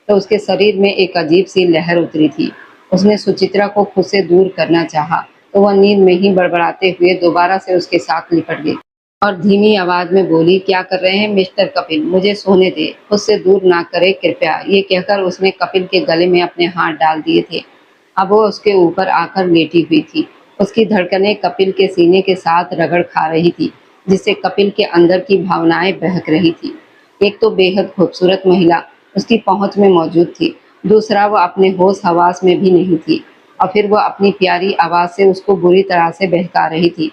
तो उसके शरीर में एक अजीब सी लहर उतरी थी। उसने सुचित्रा को खुद से दूर करना चाहा तो वह नींद में ही बड़बड़ाते हुए दोबारा से उसके साथ लिपट गई और धीमी आवाज में बोली, क्या कर रहे हैं मिस्टर कपिल? मुझे सोने दे, खुद से दूर ना करे कृपया। ये कहकर उसने कपिल के गले में अपने हाथ डाल दिए थे। अब वो उसके ऊपर आकर लेटी हुई थी। उसकी धड़कनें कपिल के सीने के साथ रगड़ खा रही थी, जिससे कपिल के अंदर की भावनाएं बहक रही थी। एक तो बेहद खूबसूरत महिला उसकी पहुंच में मौजूद थी, दूसरा वो अपने होश हवास में भी नहीं थी, और फिर वो अपनी प्यारी आवाज से उसको बुरी तरह से बहका रही थी।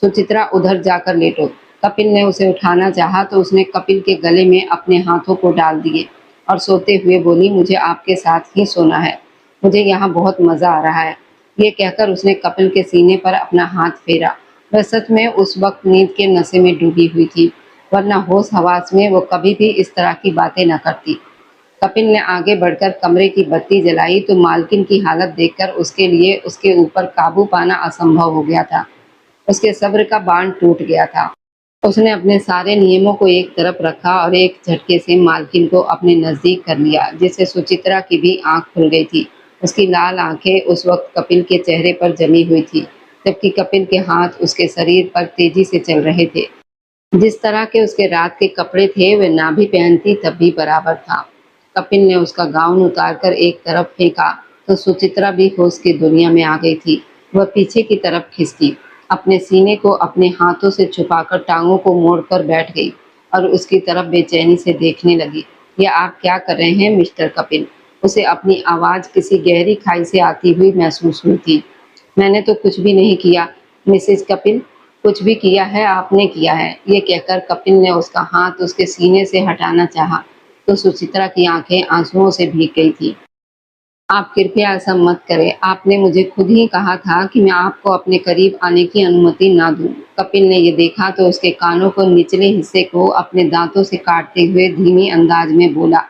सुचित्रा, उधर जाकर लेटो। कपिल ने उसे उठाना चाहा तो उसने कपिल के गले में अपने हाथों को डाल दिए और सोते हुए बोली, मुझे आपके साथ ही सोना है, मुझे यहाँ बहुत मजा आ रहा है। ये कहकर उसने कपिल के सीने पर अपना हाथ फेरा। वह सच में उस वक्त नींद के नशे में डूबी हुई थी, वरना होश हवास में वो कभी भी इस तरह की बातें न करती। कपिल ने आगे बढ़कर कमरे की बत्ती जलाई तो मालकिन की हालत देखकर उसके लिए उसके ऊपर काबू पाना असंभव हो गया था। उसके सब्र का बांध टूट गया था। उसने अपने सारे नियमों को एक तरफ रखा और एक झटके से मालकिन को अपने नजदीक कर लिया, जिससे सुचित्रा की भी आंख खुल गई थी। उसकी लाल आंखें उस वक्त कपिल के चेहरे पर जमी हुई थी, जबकि कपिल के हाथ उसके शरीर पर तेजी से चल रहे थे। जिस तरह के उसके रात के कपड़े थे वे ना भी पहनती तब भी बराबर था। कपिल ने उसका गाउन उतारकर एक तरफ फेंका तो सुचित्रा भी होश की दुनिया में आ गई थी। वह पीछे की तरफ खिसकी, अपने सीने को अपने हाथों से छुपाकर टांगों को मोड़कर बैठ गई और उसकी तरफ बेचैनी से देखने लगी। ये आप क्या कर रहे हैं मिस्टर कपिल? उसे अपनी आवाज किसी गहरी खाई से आती हुई महसूस हुई थी। मैंने तो कुछ भी नहीं किया मिसेज कपिल, कुछ भी किया है आपने किया है। ये कहकर कपिल ने उसका हाथ उसके सीने से हटाना चाहा तो सुचित्रा की आंखें आंसुओं से भीग गई थी। आप कृपया ऐसा मत करें, आपने मुझे खुद ही कहा था कि मैं आपको अपने करीब आने की अनुमति ना दूं। कपिल ने ये देखा तो उसके कानों को निचले हिस्से को अपने दांतों से काटते हुए धीमी अंदाज में बोला,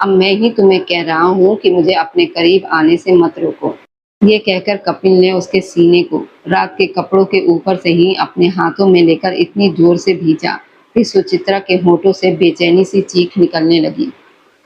अब मैं ही तुम्हें कह रहा हूँ कि मुझे अपने करीब आने से मत रोको। ये कहकर कपिल ने उसके सीने को रात के कपड़ों के ऊपर से ही अपने हाथों में लेकर इतनी जोर से भींचा कि सुचित्रा के होठों से बेचैनी सी चीख निकलने लगी।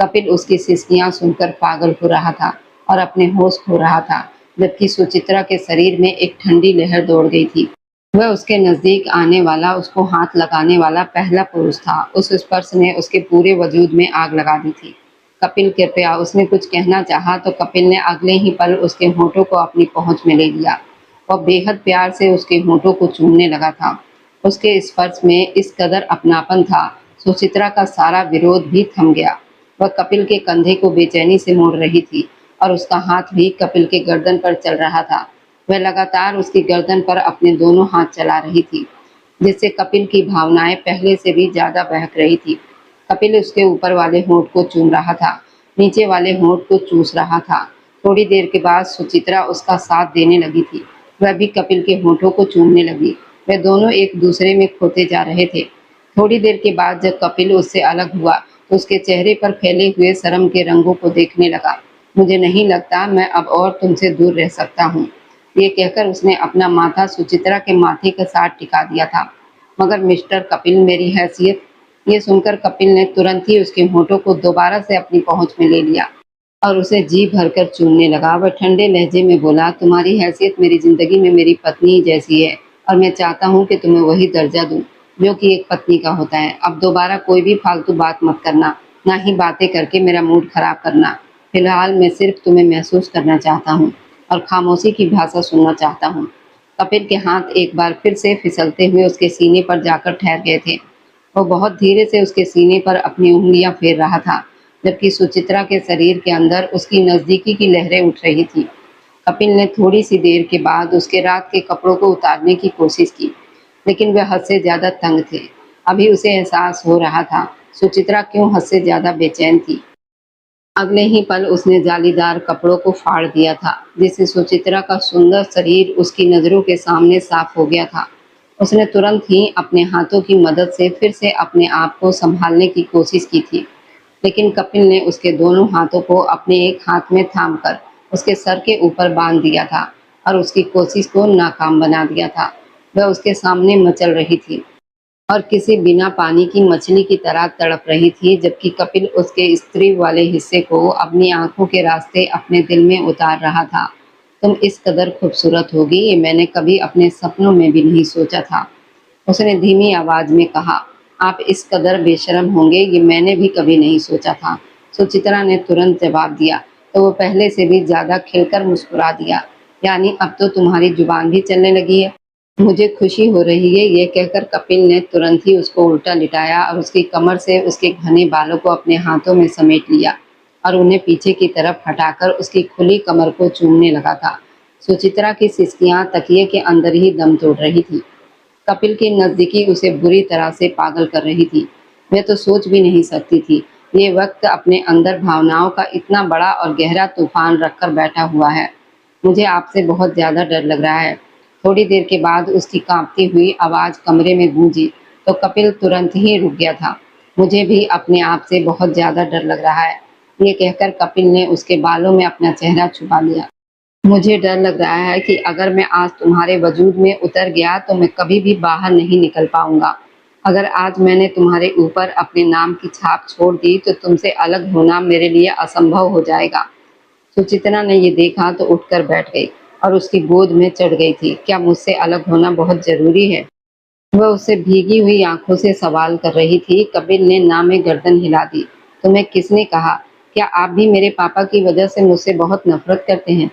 कपिल उसकी सिसकियां सुनकर पागल हो रहा था और अपने होश खो रहा था, जबकि सुचित्रा के शरीर में एक ठंडी लहर दौड़ गई थी। वह उसके नजदीक आने वाला, उसको हाथ लगाने वाला पहला पुरुष था। उस स्पर्श ने उसके पूरे वजूद में आग लगा दी थी। कपिल कृपया, उसने कुछ कहना चाहा तो कपिल ने अगले ही पल उसके होठों को अपनी पहुंच में ले लिया। वह बेहद प्यार से उसके होठों को चूमने लगा था। उसके स्पर्श में इस कदर अपनापन था, सुचित्रा का सारा विरोध भी थम गया। वह कपिल के कंधे को बेचैनी से मोड़ रही थी और उसका हाथ भी कपिल के गर्दन पर चल रहा था। वह लगातार उसकी गर्दन पर अपने दोनों हाथ चला रही थी, जिससे कपिल की भावनाएं पहले से भी ज्यादा बहक रही थी। कपिल उसके ऊपर वाले होंठ को चूम रहा था, नीचे वाले होंठ को चूस रहा था। थोड़ी देर के बाद सुचित्रा उसका साथ देने लगी थी। वह भी कपिल के होंठों को चूमने लगी। वे दोनों एक दूसरे में खोते जा रहे थे। थोड़ी देर के बाद जब कपिल उससे अलग हुआ तो उसके चेहरे पर फैले हुए शर्म के रंगों को देखने लगा। मुझे नहीं लगता मैं अब और तुमसे दूर रह सकता हूँ। ये कहकर उसने अपना माथा सुचित्रा के माथे के साथ टिका दिया था। मगर मिस्टर कपिल, मेरी हैसियत। ये सुनकर कपिल ने तुरंत ही उसके होठों को दोबारा से अपनी पहुंच में ले लिया और उसे जी भरकर चूमने लगा। वह ठंडे लहजे में बोला, तुम्हारी हैसियत मेरी जिंदगी में मेरी पत्नी जैसी है और मैं चाहता हूँ कि तुम्हें वही दर्जा दूं जो कि एक पत्नी का होता है। अब दोबारा कोई भी फालतू बात मत करना, ना ही बातें करके मेरा मूड खराब करना। फिलहाल मैं सिर्फ तुम्हें महसूस करना चाहता हूँ और खामोशी की भाषा सुनना चाहता हूँ। कपिल के हाथ एक बार फिर से फिसलते हुए उसके सीने पर जाकर ठहर गए थे। वो बहुत धीरे से उसके सीने पर अपनी उंगलियां फेर रहा था, जबकि सुचित्रा के शरीर के अंदर उसकी नजदीकी की लहरें उठ रही थी। कपिल ने थोड़ी सी देर के बाद उसके रात के कपड़ों को उतारने की कोशिश की, लेकिन वह हद से ज्यादा तंग थे। अभी उसे एहसास हो रहा था सुचित्रा क्यों हद से ज्यादा बेचैन थी। अगले ही पल उसने जालीदार कपड़ों को फाड़ दिया था, जिससे सुचित्रा का सुंदर शरीर उसकी नजरों के सामने साफ हो गया था। उसने तुरंत ही अपने हाथों की मदद से फिर से अपने आप को संभालने की कोशिश की थी, लेकिन कपिल ने उसके दोनों हाथों को अपने एक हाथ में थामकर उसके सर के ऊपर बांध दिया था और उसकी कोशिश को नाकाम बना दिया था। वह उसके सामने मचल रही थी और किसी बिना पानी की मछली की तरह तड़प रही थी, जबकि कपिल उसके स्त्री वाले हिस्से को अपनी आंखों के रास्ते अपने दिल में उतार रहा था। तुम इस कदर खूबसूरत होगी ये मैंने कभी अपने सपनों में भी नहीं सोचा था, उसने धीमी आवाज में कहा। आप इस कदर बेशर्म होंगे ये मैंने भी कभी नहीं सोचा था, सुचित्रा ने तुरंत जवाब दिया। तो वो पहले से भी ज़्यादा खिलकर मुस्कुरा दिया। यानी अब तो तुम्हारी जुबान भी चलने लगी है। मुझे खुशी हो रही है, ये कहकर कपिल ने तुरंत ही उसको उल्टा लिटाया और उसकी कमर से उसके घने बालों को अपने हाथों में समेट लिया और उन्हें पीछे की तरफ हटाकर उसकी खुली कमर को चूमने लगा था। सुचित्रा की सिसकियां तकिए के अंदर ही दम तोड़ रही थी। कपिल की नज़दीकी उसे बुरी तरह से पागल कर रही थी। वह तो सोच भी नहीं सकती थी, ये वक्त अपने अंदर भावनाओं का इतना बड़ा और गहरा तूफान रखकर बैठा हुआ है। मुझे आपसे बहुत ज़्यादा डर लग रहा है। थोड़ी देर के बाद उसकी कांपती हुई आवाज़ कमरे में गूंजी तो कपिल तुरंत ही रुक गया था। मुझे भी अपने आप से बहुत ज़्यादा डर लग रहा है, ये कहकर कपिल ने उसके बालों में अपना चेहरा छुपा लिया। मुझे डर लग रहा है कि अगर मैं आज तुम्हारे वजूद में उतर गया तो मैं कभी भी बाहर नहीं निकल पाऊंगा। अगर आज मैंने तुम्हारे ऊपर अपने नाम की छाप छोड़ दी तो तुमसे अलग होना मेरे लिए असंभव हो जाएगा। सुचित्रा ने ये देखा तो उठकर बैठ गई और उसकी गोद में चढ़ गई थी। क्या मुझसे अलग होना बहुत जरूरी है? वह उससे भीगी हुई आंखों से सवाल कर रही थी। कपिल ने ना में गर्दन हिला दी। तुम्हें किसने कहा? क्या आप भी मेरे पापा की वजह से मुझसे बहुत नफरत करते हैं?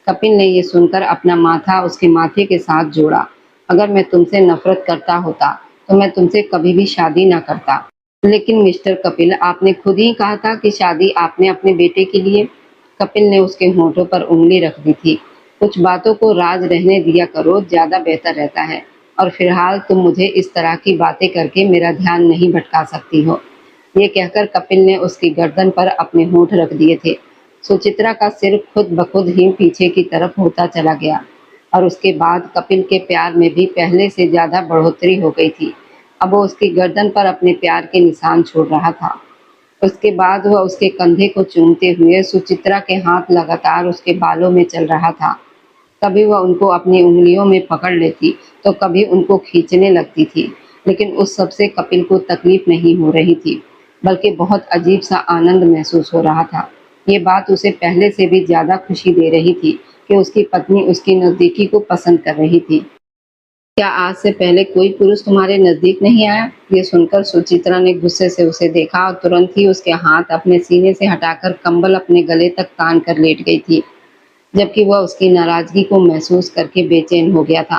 कपिल ने ये सुनकर अपना माथा उसके माथे के साथ जोड़ा। अगर मैं तुमसे नफरत करता होता तो मैं तुमसे कभी भी शादी ना करता। लेकिन मिस्टर कपिल, आपने खुद ही कहा था कि शादी आपने अपने बेटे के लिए। कपिल ने उसके होंठों पर उंगली रख दी थी। कुछ बातों को राज रहने दिया करो, ज्यादा बेहतर रहता है। और फिलहाल तुम मुझे इस तरह की बातें करके मेरा ध्यान नहीं भटका सकती हो। ये कहकर कपिल ने उसकी गर्दन पर अपने होंठ रख दिए थे। सुचित्रा का सिर खुद ब खुद ही पीछे की तरफ होता चला गया और उसके बाद कपिल के प्यार में भी पहले से ज्यादा बढ़ोतरी हो गई थी। अब वो उसकी गर्दन पर अपने प्यार के निशान छोड़ रहा था। उसके बाद वह उसके कंधे को चूमते हुए सुचित्रा के हाथ लगातार उसके बालों में चल रहा था। कभी वह उनको अपनी उंगलियों में पकड़ लेती तो कभी उनको खींचने लगती थी, लेकिन उस सब से कपिल को तकलीफ नहीं हो रही थी, बल्कि बहुत अजीब सा आनंद महसूस हो रहा था। ये बात उसे पहले से भी ज्यादा खुशी दे रही थी कि उसकी पत्नी उसकी नजदीकी को पसंद कर रही थी। क्या आज से पहले कोई पुरुष तुम्हारे नजदीक नहीं आया? ये सुनकर सुचित्रा ने गुस्से से उसे देखा और तुरंत ही उसके हाथ अपने सीने से हटाकर कंबल अपने गले तक तान कर लेट गई थी, जबकि वह उसकी नाराजगी को महसूस करके बेचैन हो गया था।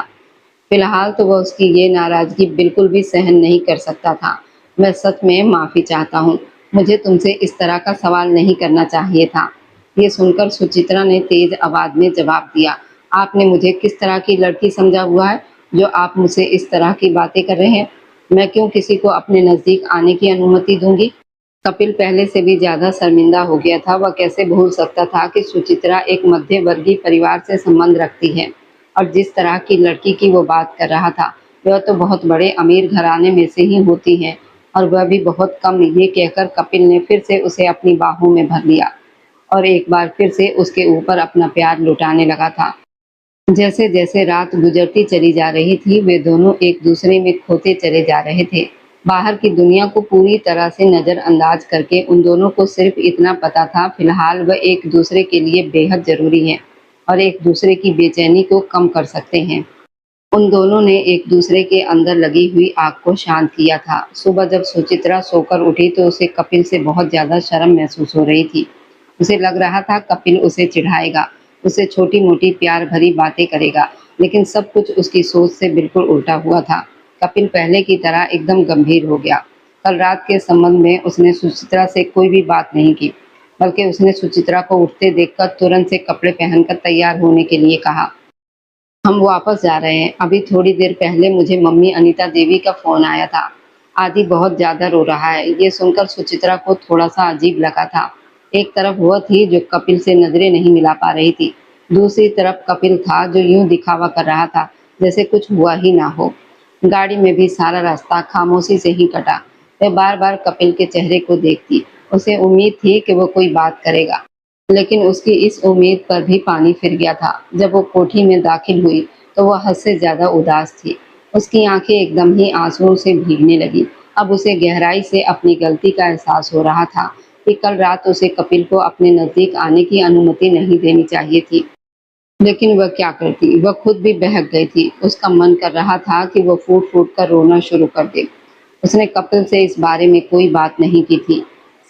फिलहाल तो वह उसकी ये नाराजगी बिल्कुल भी सहन नहीं कर सकता था। मैं सच में माफ़ी चाहता हूँ। मुझे तुमसे इस तरह का सवाल नहीं करना चाहिए था। ये सुनकर सुचित्रा ने तेज आवाज में जवाब दिया। आपने मुझे किस तरह की लड़की समझा हुआ है जो आप मुझसे इस तरह की बातें कर रहे हैं? मैं क्यों किसी को अपने नज़दीक आने की अनुमति दूंगी? कपिल पहले से भी ज्यादा शर्मिंदा हो गया था। वह कैसे भूल सकता था कि सुचित्रा एक मध्य वर्गीय परिवार से संबंध रखती है और जिस तरह की लड़की की वो बात कर रहा था वह तो बहुत बड़े अमीर घराने में से ही होती है, और वह भी बहुत कम। ये कहकर कपिल ने फिर से उसे अपनी बाहों में भर लिया और एक बार फिर से उसके ऊपर अपना प्यार लुटाने लगा था। जैसे जैसे रात गुजरती चली जा रही थी वे दोनों एक दूसरे में खोते चले जा रहे थे। बाहर की दुनिया को पूरी तरह से नज़रअंदाज करके उन दोनों को सिर्फ इतना पता था, फिलहाल वह एक दूसरे के लिए बेहद ज़रूरी हैं और एक दूसरे की बेचैनी को कम कर सकते हैं। उन दोनों ने एक दूसरे के अंदर लगी हुई आग को शांत किया था। सुबह जब सुचित्रा सोकर उठी तो उसे कपिल से बहुत ज़्यादा शर्म महसूस हो रही थी। उसे लग रहा था कपिल उसे चिढ़ाएगा, उसे छोटी-मोटी प्यार भरी बातें करेगा, लेकिन सब कुछ उसकी सोच से बिल्कुल उल्टा हुआ था। कपिल पहले की तरह एकदम गंभीर हो गया। कल रात के संबंध में उसने सुचित्रा से कोई भी बात नहीं की, बल्कि उसने सुचित्रा को उठते देखकर तुरंत से कपड़े पहनकर तैयार होने के लिए कहा। हम वापस जा रहे हैं। अभी थोड़ी देर पहले मुझे मम्मी अनीता देवी का फ़ोन आया था। आदि बहुत ज़्यादा रो रहा है। ये सुनकर सुचित्रा को थोड़ा-सा अजीब लगा था। एक तरफ वह थी जो कपिल से नज़रें नहीं मिला पा रही थी। दूसरी तरफ कपिल था जो यूँ दिखावा कर रहा था जैसे कुछ हुआ ही ना हो। गाड़ी में भी सारा रास्ता खामोशी से ही कटा। वह बार-बार कपिल के चेहरे को देखती। उसे उम्मीद थी कि वो कोई बात करेगा, लेकिन उसकी इस उम्मीद पर भी पानी फिर गया था। जब वो कोठी में दाखिल हुई तो वह हद से ज्यादा उदास थी। उसकी आंखें एकदम ही आंसुओं से भीगने लगी। अब उसे गहराई से अपनी गलती का एहसास हो रहा था कि कल रात उसे कपिल को अपने नजदीक आने की अनुमति नहीं देनी चाहिए थी, लेकिन वह क्या करती? वह खुद भी बहक गई थी। उसका मन कर रहा था कि वह फूट फूट कर रोना शुरू कर दे। उसने कपिल से इस बारे में कोई बात नहीं की थी।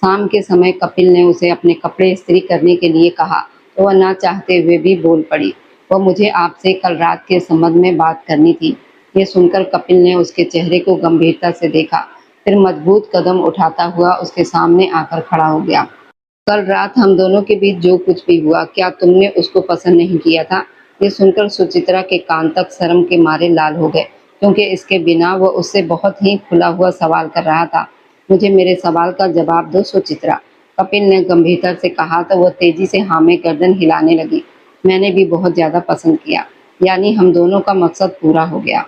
शाम के समय कपिल ने उसे अपने कपड़े इस्त्री करने के लिए कहा तो वह ना चाहते हुए भी बोल पड़ी, वह मुझे आपसे कल रात के संबंध में बात करनी थी। ये सुनकर कपिल ने उसके चेहरे को गंभीरता से देखा, फिर मजबूत कदम उठाता हुआ उसके सामने आकर खड़ा हो गया। कल रात हम दोनों के बीच जो कुछ भी हुआ, क्या तुमने उसको पसंद नहीं किया था? ये सुनकर सुचित्रा के कान तक शर्म के मारे लाल हो गए, क्योंकि इसके बिना वह उससे बहुत ही खुला हुआ सवाल कर रहा था। मुझे मेरे सवाल का जवाब दो सुचित्रा, कपिल ने गंभीरता से कहा तो वह तेजी से हाँ में गर्दन हिलाने लगी। मैंने भी बहुत ज्यादा पसंद किया, यानी हम दोनों का मकसद पूरा हो गया।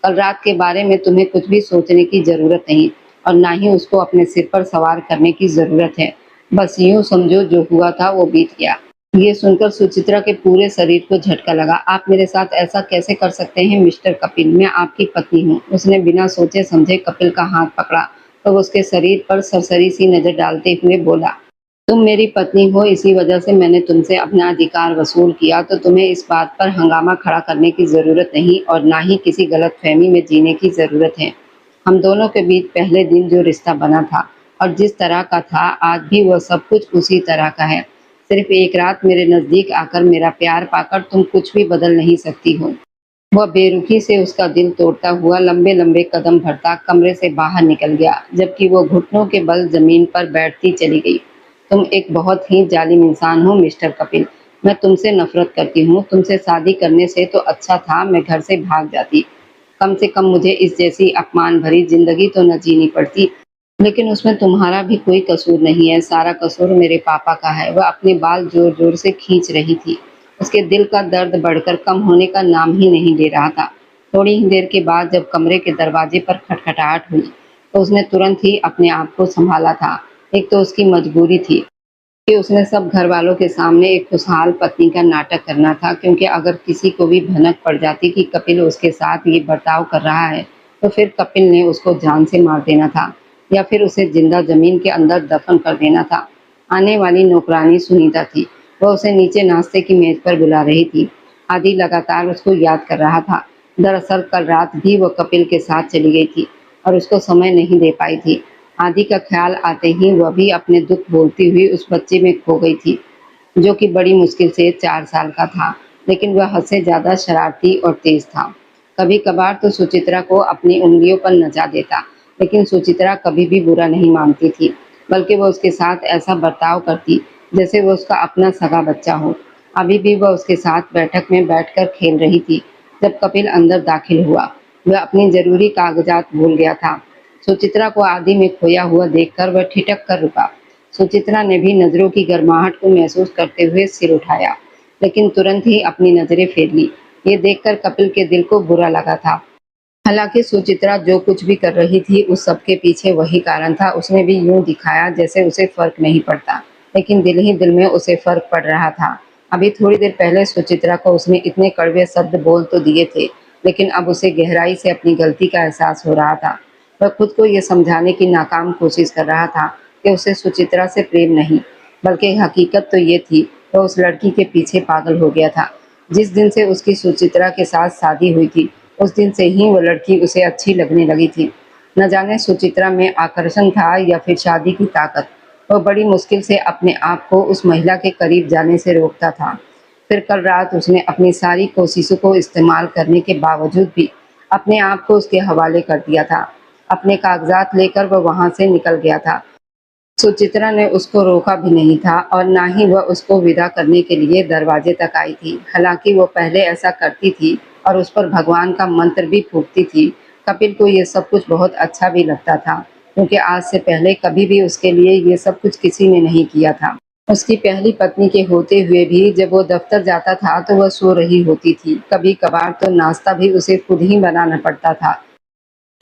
कल रात के बारे में तुम्हें कुछ भी सोचने की जरूरत नहीं और ना ही उसको अपने सिर पर सवार करने की जरूरत है। बस यूं समझो जो हुआ था वो बीत गया। ये सुनकर सुचित्रा के पूरे शरीर को झटका लगा। आप मेरे साथ ऐसा कैसे कर सकते हैं मिस्टर कपिल? मैं आपकी पत्नी हूँ। उसने बिना सोचे समझे कपिल का हाथ पकड़ा तो उसके शरीर पर सरसरी सी नजर डालते हुए बोला, तुम मेरी पत्नी हो, इसी वजह से मैंने तुमसे अपना अधिकार वसूल किया, तो तुम्हें इस बात पर हंगामा खड़ा करने की जरूरत नहीं और ना ही किसी गलतफहमी में जीने की जरूरत है। हम दोनों के बीच पहले दिन जो रिश्ता बना था और जिस तरह का था, आज भी वह सब कुछ उसी तरह का है। सिर्फ एक रात मेरे नजदीक आकर मेरा प्यार पाकर तुम कुछ भी बदल नहीं सकती हो। वह बेरुखी से उसका दिल तोड़ता हुआ लंबे लंबे कदम भरता कमरे से बाहर निकल गया, जबकि वो घुटनों के बल जमीन पर बैठती चली गई। तुम एक बहुत ही जालिम इंसान हो मिस्टर कपिल। मैं तुमसे नफरत करती हूँ। तुमसे शादी करने से तो अच्छा था मैं घर से भाग जाती। कम से कम मुझे इस जैसी अपमान भरी जिंदगी तो न जीनी पड़ती। लेकिन उसमें तुम्हारा भी कोई कसूर नहीं है, सारा कसूर मेरे पापा का है। वह अपने बाल जोर जोर से खींच रही थी। उसके दिल का दर्द बढ़कर कम होने का नाम ही नहीं ले रहा था। थोड़ी ही देर के बाद जब कमरे के दरवाजे पर खटखटाहट हुई तो उसने तुरंत ही अपने आप को संभाला था। एक तो उसकी मजबूरी थी कि उसने सब घर वालों के सामने एक खुशहाल पत्नी का नाटक करना था, क्योंकि अगर किसी को भी भनक पड़ जाती कि कपिल उसके साथ ये बर्ताव कर रहा है तो फिर कपिल ने उसको जान से मार देना था या फिर उसे जिंदा जमीन के अंदर दफन कर देना था। आने वाली नौकरानी सुनीता थी। वह उसे नीचे नाश्ते की मेज पर बुला रही थी। आदि लगातार उसको याद कर रहा था। दरअसल कल रात भी वह कपिल के साथ चली गई थी और उसको समय नहीं दे पाई थी। आदि का ख्याल आते ही वह भी अपने दुख बोलती हुई उस बच्चे में खो गई थी, जो कि बड़ी मुश्किल से 4 साल का था, लेकिन वह हद से ज्यादा शरारती और तेज था। कभी कभार तो सुचित्रा को अपनी उंगलियों पर नचा देता, लेकिन सुचित्रा कभी भी बुरा नहीं मानती थी, बल्कि वह उसके साथ ऐसा बर्ताव करती जैसे वह उसका अपना सगा बच्चा हो। अभी भी वह उसके साथ बैठक में बैठकर खेल रही थी जब कपिल अंदर दाखिल हुआ। वह अपनी जरूरी कागजात भूल गया था। सुचित्रा को आदि में खोया हुआ देखकर वह ठिठक कर रुका। सुचित्रा ने भी नजरों की गर्माहट को महसूस करते हुए सिर उठाया, लेकिन तुरंत ही अपनी नजरें फेर ली। ये देखकर कपिल के दिल को बुरा लगा था। हालांकि सुचित्रा जो कुछ भी कर रही थी उस सब के पीछे वही कारण था। उसने भी यूं दिखाया जैसे उसे फर्क नहीं पड़ता, लेकिन दिल ही दिल में उसे फर्क पड़ रहा था। अभी थोड़ी देर पहले सुचित्रा को उसने इतने कड़वे शब्द बोल तो दिए थे, लेकिन अब उसे गहराई से अपनी गलती का एहसास हो रहा था। वह खुद को यह समझाने की नाकाम कोशिश कर रहा था कि उसे सुचित्रा से प्रेम नहीं, बल्कि हकीकत तो ये थी वह उस लड़की के पीछे पागल हो गया था। जिस दिन से उसकी सुचित्रा के साथ शादी हुई थी उस दिन से ही वो लड़की उसे अच्छी लगने लगी थी। न जाने सुचित्रा में आकर्षण था या फिर शादी की ताकत। वह बड़ी मुश्किल से अपने आप को उस महिला के करीब जाने से रोकता था। फिर कल रात उसने अपनी सारी कोशिशों को इस्तेमाल करने के बावजूद भी अपने आप को उसके हवाले कर दिया था। अपने कागजात लेकर वह वहां से निकल गया था। सुचित्रा ने उसको रोका भी नहीं था और ना ही वह उसको विदा करने के लिए दरवाजे तक आई थी। हालांकि वो पहले ऐसा करती थी और उस पर भगवान का मंत्र भी फूंकती थी। कपिल को ये सब कुछ बहुत अच्छा भी लगता था, क्योंकि आज से पहले कभी भी उसके लिए ये सब कुछ किसी ने नहीं किया था। उसकी पहली पत्नी के होते हुए भी जब वो दफ्तर जाता था तो वह सो रही होती थी। कभी कभार तो नाश्ता भी उसे खुद ही बनाना पड़ता था,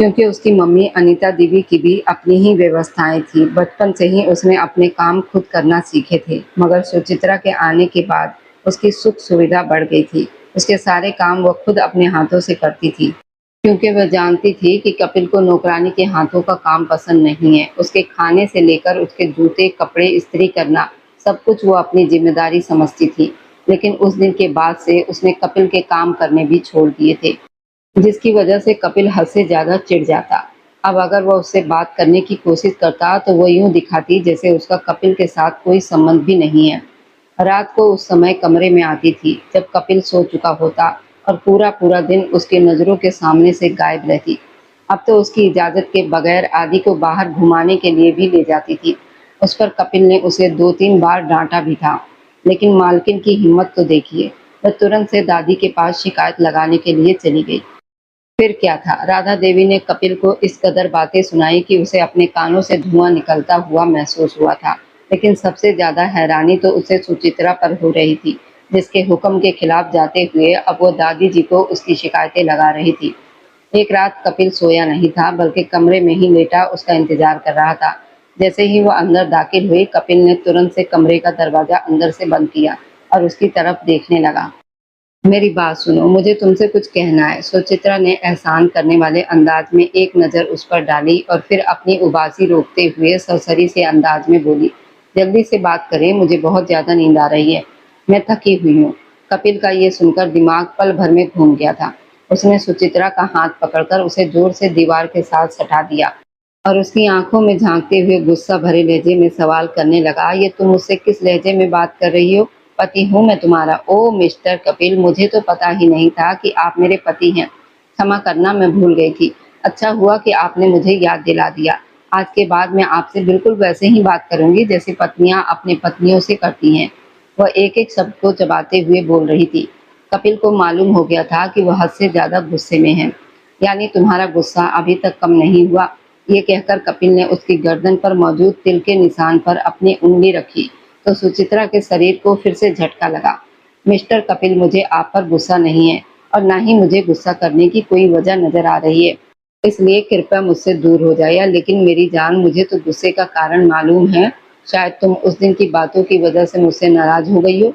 क्योंकि उसकी मम्मी अनीता देवी की भी अपनी ही व्यवस्थाएं थी। बचपन से ही उसने अपने काम खुद करना सीखे थे, मगर सुचित्रा के आने के बाद उसकी सुख सुविधा बढ़ गई थी। उसके सारे काम वह खुद अपने हाथों से करती थी, क्योंकि वह जानती थी कि कपिल को नौकरानी के हाथों का काम पसंद नहीं है। उसके खाने से लेकर उसके जूते कपड़े इस्त्री करना सब कुछ वो अपनी जिम्मेदारी समझती थी। लेकिन उस दिन के बाद से उसने कपिल के काम करने भी छोड़ दिए थे, जिसकी वजह से कपिल हद से ज्यादा चिढ़ जाता। अब अगर वह उससे बात करने की कोशिश करता तो वो यूं दिखाती जैसे उसका कपिल के साथ कोई संबंध भी नहीं है। रात को उस समय कमरे में आती थी जब कपिल सो चुका होता और पूरा पूरा दिन उसकी नज़रों के सामने से गायब रहती। अब तो उसकी इजाज़त के बगैर आदि को बाहर घुमाने के लिए भी ले जाती थी। उस पर कपिल ने उसे 2-3 बार डांटा भी था, लेकिन मालकिन की हिम्मत तो देखिए। वह तुरंत से दादी के पास शिकायत लगाने के लिए चली गई। फिर क्या था, राधा देवी ने कपिल को इस कदर बातें सुनाई कि उसे अपने कानों से धुआं निकलता हुआ महसूस हुआ था। लेकिन सबसे ज्यादा हैरानी तो उसे सुचित्रा पर हो रही थी, जिसके हुक्म के खिलाफ जाते हुए अब वो दादी जी को उसकी शिकायतें लगा रही थी। एक रात कपिल सोया नहीं था, बल्कि कमरे में ही लेटा उसका इंतजार कर रहा था। जैसे ही वो अंदर दाखिल हुई, कपिल ने तुरंत से कमरे का दरवाजा अंदर से बंद किया और उसकी तरफ देखने लगा। मेरी बात सुनो, मुझे तुमसे कुछ कहना है। सुचित्रा ने एहसान करने वाले अंदाज में एक नज़र उस पर डाली और फिर अपनी उबासी रोकते हुए सरसरी से अंदाज में बोली, जल्दी से बात करें, मुझे बहुत ज़्यादा नींद आ रही है। मैं थकी हुई हूँ। कपिल का ये सुनकर दिमाग पल भर में घूम गया था। उसने सुचित्रा का हाथ पकड़कर उसे जोर से दीवार के साथ सटा दिया और उसकी आंखों में झांकते हुए गुस्सा भरे लहजे में सवाल करने लगा, ये तुम मुझसे किस लहजे में बात कर रही हो? पति हूँ मैं तुम्हारा। ओ मिस्टर कपिल, मुझे तो पता ही नहीं था कि आप मेरे पति हैं। क्षमा करना, मैं भूल गई थी। अच्छा हुआ कि आपने मुझे याद दिला दिया। आज के बाद मैं आपसे बिल्कुल वैसे ही बात करूंगी जैसे पत्नियां अपने पत्नियों से करती हैं। वह एक एक शब्द को चबाते हुए बोल रही थी। कपिल को मालूम हो गया था कि वह हद से ज्यादा गुस्से में है। यानी तुम्हारा गुस्सा अभी तक कम नहीं हुआ? ये कहकर कपिल ने उसकी गर्दन पर मौजूद तिल के निशान पर अपनी उंगली रखी तो सुचित्रा के शरीर को फिर से झटका लगा। मिस्टर कपिल, मुझे आप पर गुस्सा नहीं है और ना ही मुझे गुस्सा करने की कोई वजह नजर आ रही है, इसलिए कृपया मुझसे दूर हो जाइए। लेकिन मेरी जान, मुझे तो गुस्से का कारण मालूम है। शायद तुम उस दिन की बातों की वजह से मुझसे नाराज हो गई हो।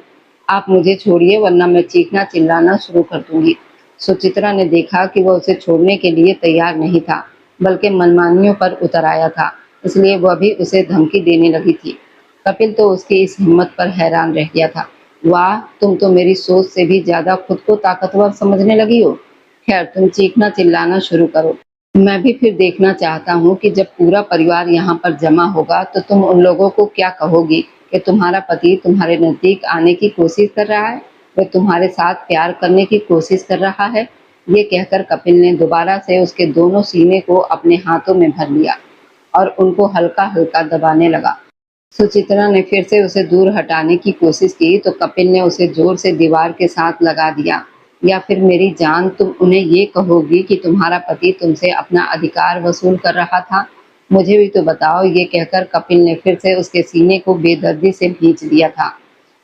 आप मुझे छोड़िए, वरना मैं चीखना चिल्लाना शुरू कर दूंगी। सुचित्रा ने देखा कि वह उसे छोड़ने के लिए तैयार नहीं था, बल्कि मनमानियों पर उतर आया था, इसलिए वह भी उसे धमकी देने लगी थी। कपिल तो उसकी इस हिम्मत पर हैरान रह गया था। वाह, तुम तो मेरी सोच से भी ज्यादा खुद को ताकतवर समझने लगी हो। खैर, तुम चीखना चिल्लाना शुरू करो। मैं भी फिर देखना चाहता हूँ कि जब पूरा परिवार यहाँ पर जमा होगा तो तुम उन लोगों को क्या कहोगी कि तुम्हारा पति तुम्हारे नजदीक आने की कोशिश कर रहा है, वह तुम्हारे साथ प्यार करने की कोशिश कर रहा है। ये कहकर कपिल ने दोबारा से उसके दोनों सीने को अपने हाथों में भर लिया और उनको हल्का हल्का दबाने लगा। सुचित्रा ने फिर से उसे दूर हटाने की कोशिश की तो कपिल ने उसे जोर से दीवार के साथ लगा दिया। या फिर मेरी जान, तुम उन्हें ये कहोगी कि तुम्हारा पति तुमसे अपना अधिकार वसूल कर रहा था? मुझे भी तो बताओ। ये कहकर कपिल ने फिर से उसके सीने को बेदर्दी से खींच दिया था।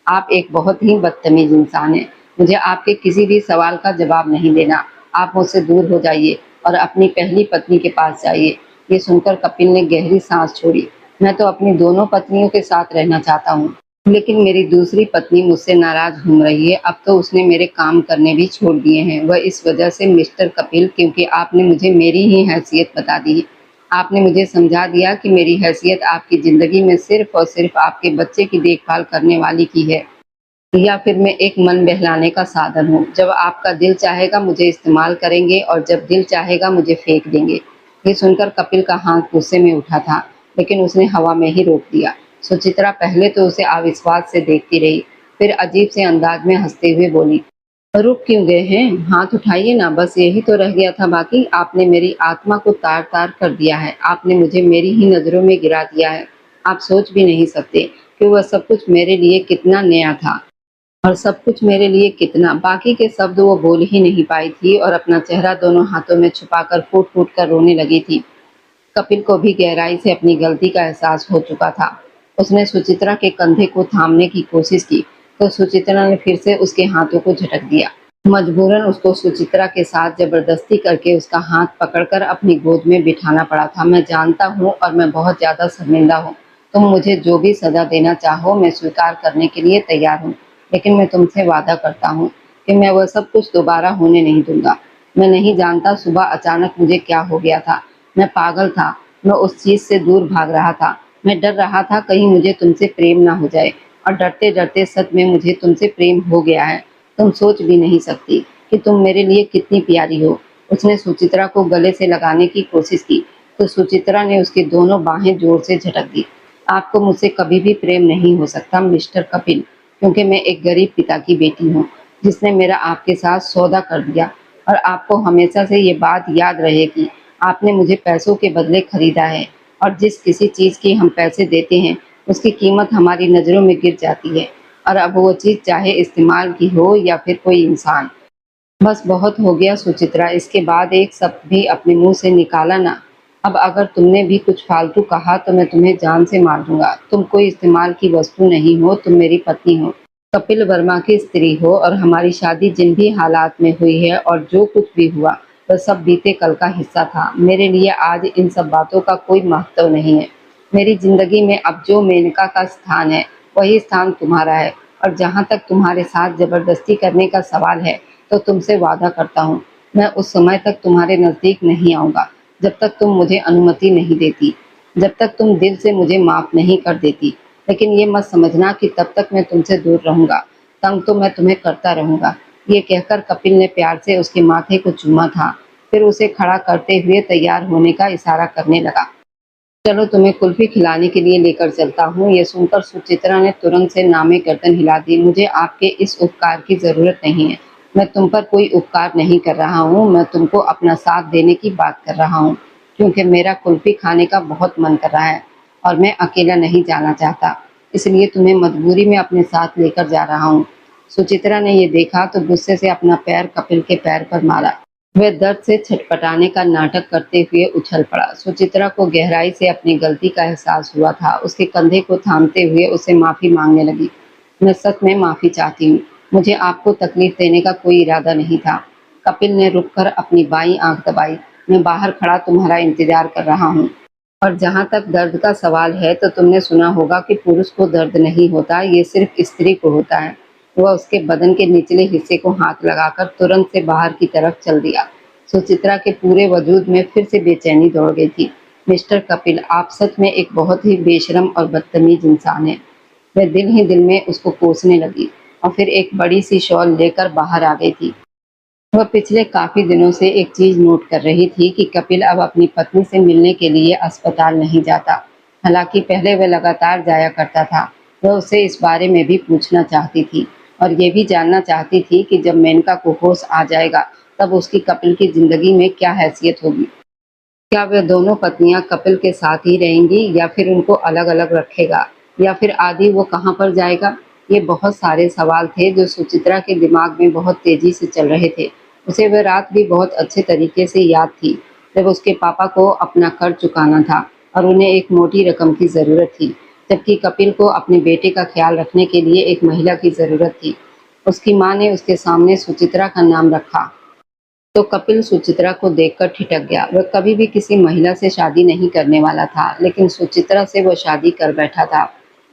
आप एक बहुत ही बदतमीज इंसान हैं। मुझे आपके किसी भी सवाल का जवाब नहीं देना। आप मुझसे दूर हो जाइए और अपनी पहली पत्नी के पास जाइए। ये सुनकर कपिल ने गहरी सांस छोड़ी। मैं तो अपनी दोनों पत्नियों के साथ रहना चाहता हूँ, लेकिन मेरी दूसरी पत्नी मुझसे नाराज घूम रही है। अब तो उसने मेरे काम करने भी छोड़ दिए हैं। वह इस वजह से मिस्टर कपिल, क्योंकि आपने मुझे मेरी ही हैसियत बता दी। आपने मुझे समझा दिया कि मेरी हैसियत आपकी ज़िंदगी में सिर्फ़ और सिर्फ़ आपके बच्चे की देखभाल करने वाली की है, या फिर मैं एक मन बहलाने का साधन हूँ। जब आपका दिल चाहेगा मुझे इस्तेमाल करेंगे और जब दिल चाहेगा मुझे फेंक देंगे। ये सुनकर कपिल का हाथ गुस्से में उठा था, लेकिन उसने हवा में ही रोक दिया। सुचित्रा पहले तो उसे अविश्वास से देखती रही, फिर अजीब से अंदाज में हंसते हुए बोली, रुक क्यों गए हैं? हाथ उठाइए ना, बस यही तो रह गया था बाकी। आपने मेरी आत्मा को तार तार कर दिया है। आपने मुझे मेरी ही नज़रों में गिरा दिया है। आप सोच भी नहीं सकते कि वह सब कुछ मेरे लिए कितना नया था और सब कुछ मेरे लिए कितना। बाकी के शब्द वो बोल ही नहीं पाई थी और अपना चेहरा दोनों हाथों में छुपाकर फूट फूट कर रोने लगी थी। कपिल को भी गहराई से अपनी गलती का एहसास हो चुका था। उसने सुचित्रा के कंधे को थामने की कोशिश की तो सुचित्रा ने फिर से उसके हाथों को झटक दिया। मजबूरन उसको सुचित्रा के साथ जबरदस्ती करके उसका हाथ पकड़कर अपनी गोद में बिठाना पड़ा था। मैं जानता हूँ और मैं बहुत ज्यादा शर्मिंदा हूँ। तुम मुझे जो भी सजा देना चाहो मैं स्वीकार करने के लिए तैयार हूँ, लेकिन मैं तुमसे वादा करता हूँ कि मैं वह सब कुछ दोबारा होने नहीं दूंगा। मैं नहीं जानता सुबह अचानक मुझे क्या हो गया था। मैं पागल था। मैं उस चीज से दूर भाग रहा था। मैं डर रहा था कहीं मुझे तुमसे प्रेम ना हो जाए, और डरते डरते सच में मुझे तुमसे प्रेम हो गया है। तुम सोच भी नहीं सकती कि तुम मेरे लिए कितनी प्यारी हो। उसने सुचित्रा को गले से लगाने की कोशिश की तो सुचित्रा ने उसकी दोनों बाहें जोर से झटक दी। आपको मुझसे कभी भी प्रेम नहीं हो सकता मिस्टर कपिल, क्योंकि मैं एक गरीब पिता की बेटी हूँ, जिसने मेरा आपके साथ सौदा कर दिया। और आपको हमेशा से ये बात याद रहे कि आपने मुझे पैसों के बदले खरीदा है, और जिस किसी चीज़ की हम पैसे देते हैं, उसकी कीमत हमारी नज़रों में गिर जाती है, और अब वो चीज़ चाहे इस्तेमाल की हो या फिर कोई इंसान। बस बहुत हो गया सुचित्रा, इसके बाद एक शब्द भी अपने मुंह से निकाला ना। अब अगर तुमने भी कुछ फालतू कहा तो मैं तुम्हें जान से मार दूंगा। तुम कोई इस्तेमाल की वस्तु नहीं हो, तुम मेरी पत्नी हो, कपिल वर्मा की स्त्री हो, और हमारी शादी जिन भी हालात में हुई है और जो कुछ भी हुआ वह सब बीते कल का हिस्सा था। मेरे लिए आज इन सब बातों का कोई महत्व नहीं है। मेरी जिंदगी में अब जो मेनका का स्थान है वही स्थान तुम्हारा है, और जहाँ तक तुम्हारे साथ जबरदस्ती करने का सवाल है तो तुमसे वादा करता हूँ, मैं उस समय तक तुम्हारे नज़दीक नहीं आऊँगा जब तक तुम मुझे अनुमति नहीं देती, जब तक तुम दिल से मुझे माफ़ नहीं कर देती। लेकिन ये मत समझना कि तब तक मैं तुमसे दूर रहूँगा, तंग तो मैं तुम्हें करता रहूँगा। ये कहकर कपिल ने प्यार से उसके माथे को चूमा था, फिर उसे खड़ा करते हुए तैयार होने का इशारा करने लगा। चलो तुम्हें कुल्फी खिलाने के लिए लेकर चलता हूँ। ये सुनकर सुचित्रा ने तुरंत से नामे गर्दन हिला दी। मुझे आपके इस उपकार की ज़रूरत नहीं है। मैं तुम पर कोई उपकार नहीं कर रहा हूँ, मैं तुमको अपना साथ देने की बात कर रहा हूँ, क्योंकि मेरा कुल्फी खाने का बहुत मन कर रहा है और मैं अकेला नहीं जाना चाहता, इसलिए तुम्हें मजबूरी में अपने साथ लेकर जा रहा हूँ। सुचित्रा ने ये देखा तो गुस्से से अपना पैर कपिल के पैर पर मारा। वह दर्द से छटपटाने का नाटक करते हुए उछल पड़ा। सुचित्रा को गहराई से अपनी गलती का एहसास हुआ था। उसके कंधे को थामते हुए उसे माफ़ी मांगने लगी। मैं सच में माफ़ी चाहती हूँ, मुझे आपको तकलीफ देने का कोई इरादा नहीं था। कपिल ने रुककर अपनी बाईं आंख दबाई। मैं बाहर खड़ा तुम्हारा इंतजार कर रहा हूँ। और जहाँ तक दर्द का सवाल है तो तुमने सुना होगा कि पुरुष को दर्द नहीं होता, ये सिर्फ स्त्री को होता है। वह उसके बदन के निचले हिस्से को हाथ लगाकर तुरंत से बाहर की तरफ चल दिया। सुचित्रा के पूरे वजूद में फिर से बेचैनी दौड़ गई थी। मिस्टर कपिल, आप सच में एक बहुत ही बेशरम और बदतमीज इंसान हैं। वह दिल ही दिल में उसको कोसने लगी और फिर एक बड़ी सी शॉल लेकर बाहर आ गई थी। वह पिछले काफी दिनों से एक चीज नोट कर रही थी कि कपिल अब अपनी पत्नी से मिलने के लिए अस्पताल नहीं जाता। हालांकि पहले वह लगातार जाया करता था। वह उससे इस बारे में भी पूछना चाहती थी और ये भी जानना चाहती थी कि जब मेनका को होश आ जाएगा तब उसकी कपिल की जिंदगी में क्या हैसियत होगी। क्या वे दोनों पत्नियां कपिल के साथ ही रहेंगी या फिर उनको अलग अलग रखेगा, या फिर आदि वो कहाँ पर जाएगा। ये बहुत सारे सवाल थे जो सुचित्रा के दिमाग में बहुत तेजी से चल रहे थे। उसे वह रात भी बहुत अच्छे तरीके से याद थी जब उसके पापा को अपना कर्ज चुकाना था और उन्हें एक मोटी रकम की ज़रूरत थी, जबकि कपिल को अपने बेटे का ख्याल रखने के लिए एक महिला की ज़रूरत थी। उसकी माँ ने उसके सामने सुचित्रा का नाम रखा तो कपिल सुचित्रा को देखकर ठिठक गया। वह कभी भी किसी महिला से शादी नहीं करने वाला था, लेकिन सुचित्रा से वह शादी कर बैठा था,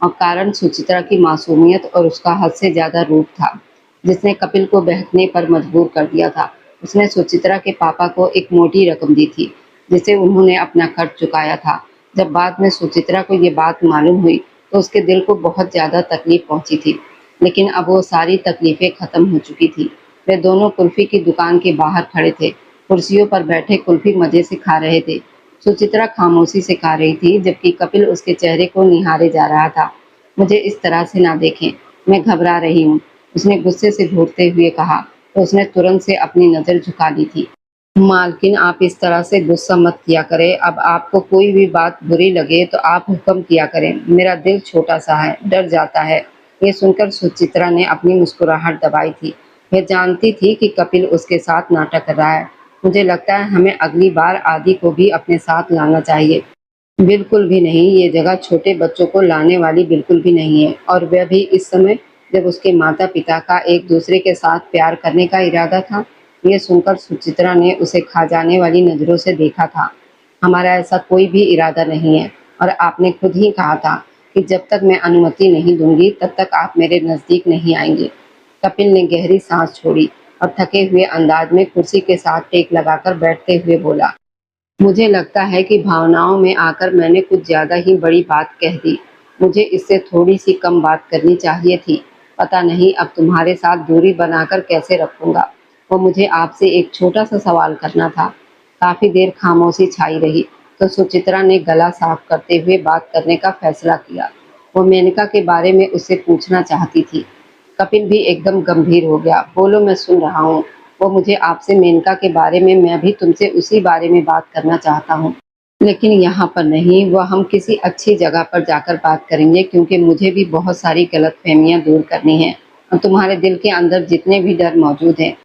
और कारण सुचित्रा की मासूमियत और उसका हद से ज्यादा रूप था, जिसने कपिल को बहकने पर मजबूर कर दिया था। उसने सुचित्रा के पापा को एक मोटी रकम दी थी, जिसे उन्होंने अपना खर्च चुकाया था। जब बाद में सुचित्रा को ये बात मालूम हुई तो उसके दिल को बहुत ज्यादा तकलीफ पहुंची थी, लेकिन अब वो सारी तकलीफें खत्म हो चुकी थी। वे दोनों कुल्फी की दुकान के बाहर खड़े थे, कुर्सियों पर बैठे कुल्फी मजे से खा रहे थे। सुचित्रा खामोशी से खा रही थी, जबकि कपिल उसके चेहरे को निहारे जा रहा था। मुझे इस तरह से ना देखें, मैं घबरा रही हूँ, उसने गुस्से से घूरते हुए कहा, तो उसने तुरंत से अपनी नज़र झुका ली थी। मालकिन, आप इस तरह से गुस्सा मत किया करें। अब आपको कोई भी बात बुरी लगे तो आप हुक्म किया करें। मेरा दिल छोटा सा है, डर जाता है। ये सुनकर सुचित्रा ने अपनी मुस्कुराहट दबाई थी। वह जानती थी कि कपिल उसके साथ नाटक कर रहा है। मुझे लगता है हमें अगली बार आदि को भी अपने साथ लाना चाहिए। बिल्कुल भी नहीं, ये जगह छोटे बच्चों को लाने वाली बिल्कुल भी नहीं है, और वह भी इस समय जब उसके माता पिता का एक दूसरे के साथ प्यार करने का इरादा था। ये सुनकर सुचित्रा ने उसे खा जाने वाली नज़रों से देखा था। हमारा ऐसा कोई भी इरादा नहीं है, और आपने खुद ही कहा था कि जब तक मैं अनुमति नहीं दूंगी तब तक आप मेरे नज़दीक नहीं आएंगे। कपिल ने गहरी सांस छोड़ी और थके हुए अंदाज में कुर्सी के साथ टेक लगाकर बैठते हुए बोला, मुझे लगता है कि भावनाओं में आकर मैंने कुछ ज़्यादा ही बड़ी बात कह दी। मुझे इससे थोड़ी सी कम बात करनी चाहिए थी। पता नहीं अब तुम्हारे साथ दूरी बनाकर कैसे रखूंगा। वो मुझे आपसे एक छोटा सा सवाल करना था। काफ़ी देर खामोशी छाई रही। तो सुचित्रा ने गला साफ करते हुए बात करने का फैसला किया। वो मेनका के बारे में उससे पूछना चाहती थी। कपिल भी एकदम गंभीर हो गया। बोलो, मैं सुन रहा हूँ। वो मुझे आपसे मेनका के बारे में, मैं भी तुमसे उसी बारे में बात करना चाहता हूँ, लेकिन यहाँ पर नहीं, वह हम किसी अच्छी जगह पर जाकर बात करेंगे, क्योंकि मुझे भी बहुत सारी गलतफहमियां दूर करनी हैं और तुम्हारे दिल के अंदर जितने भी डर मौजूद हैं,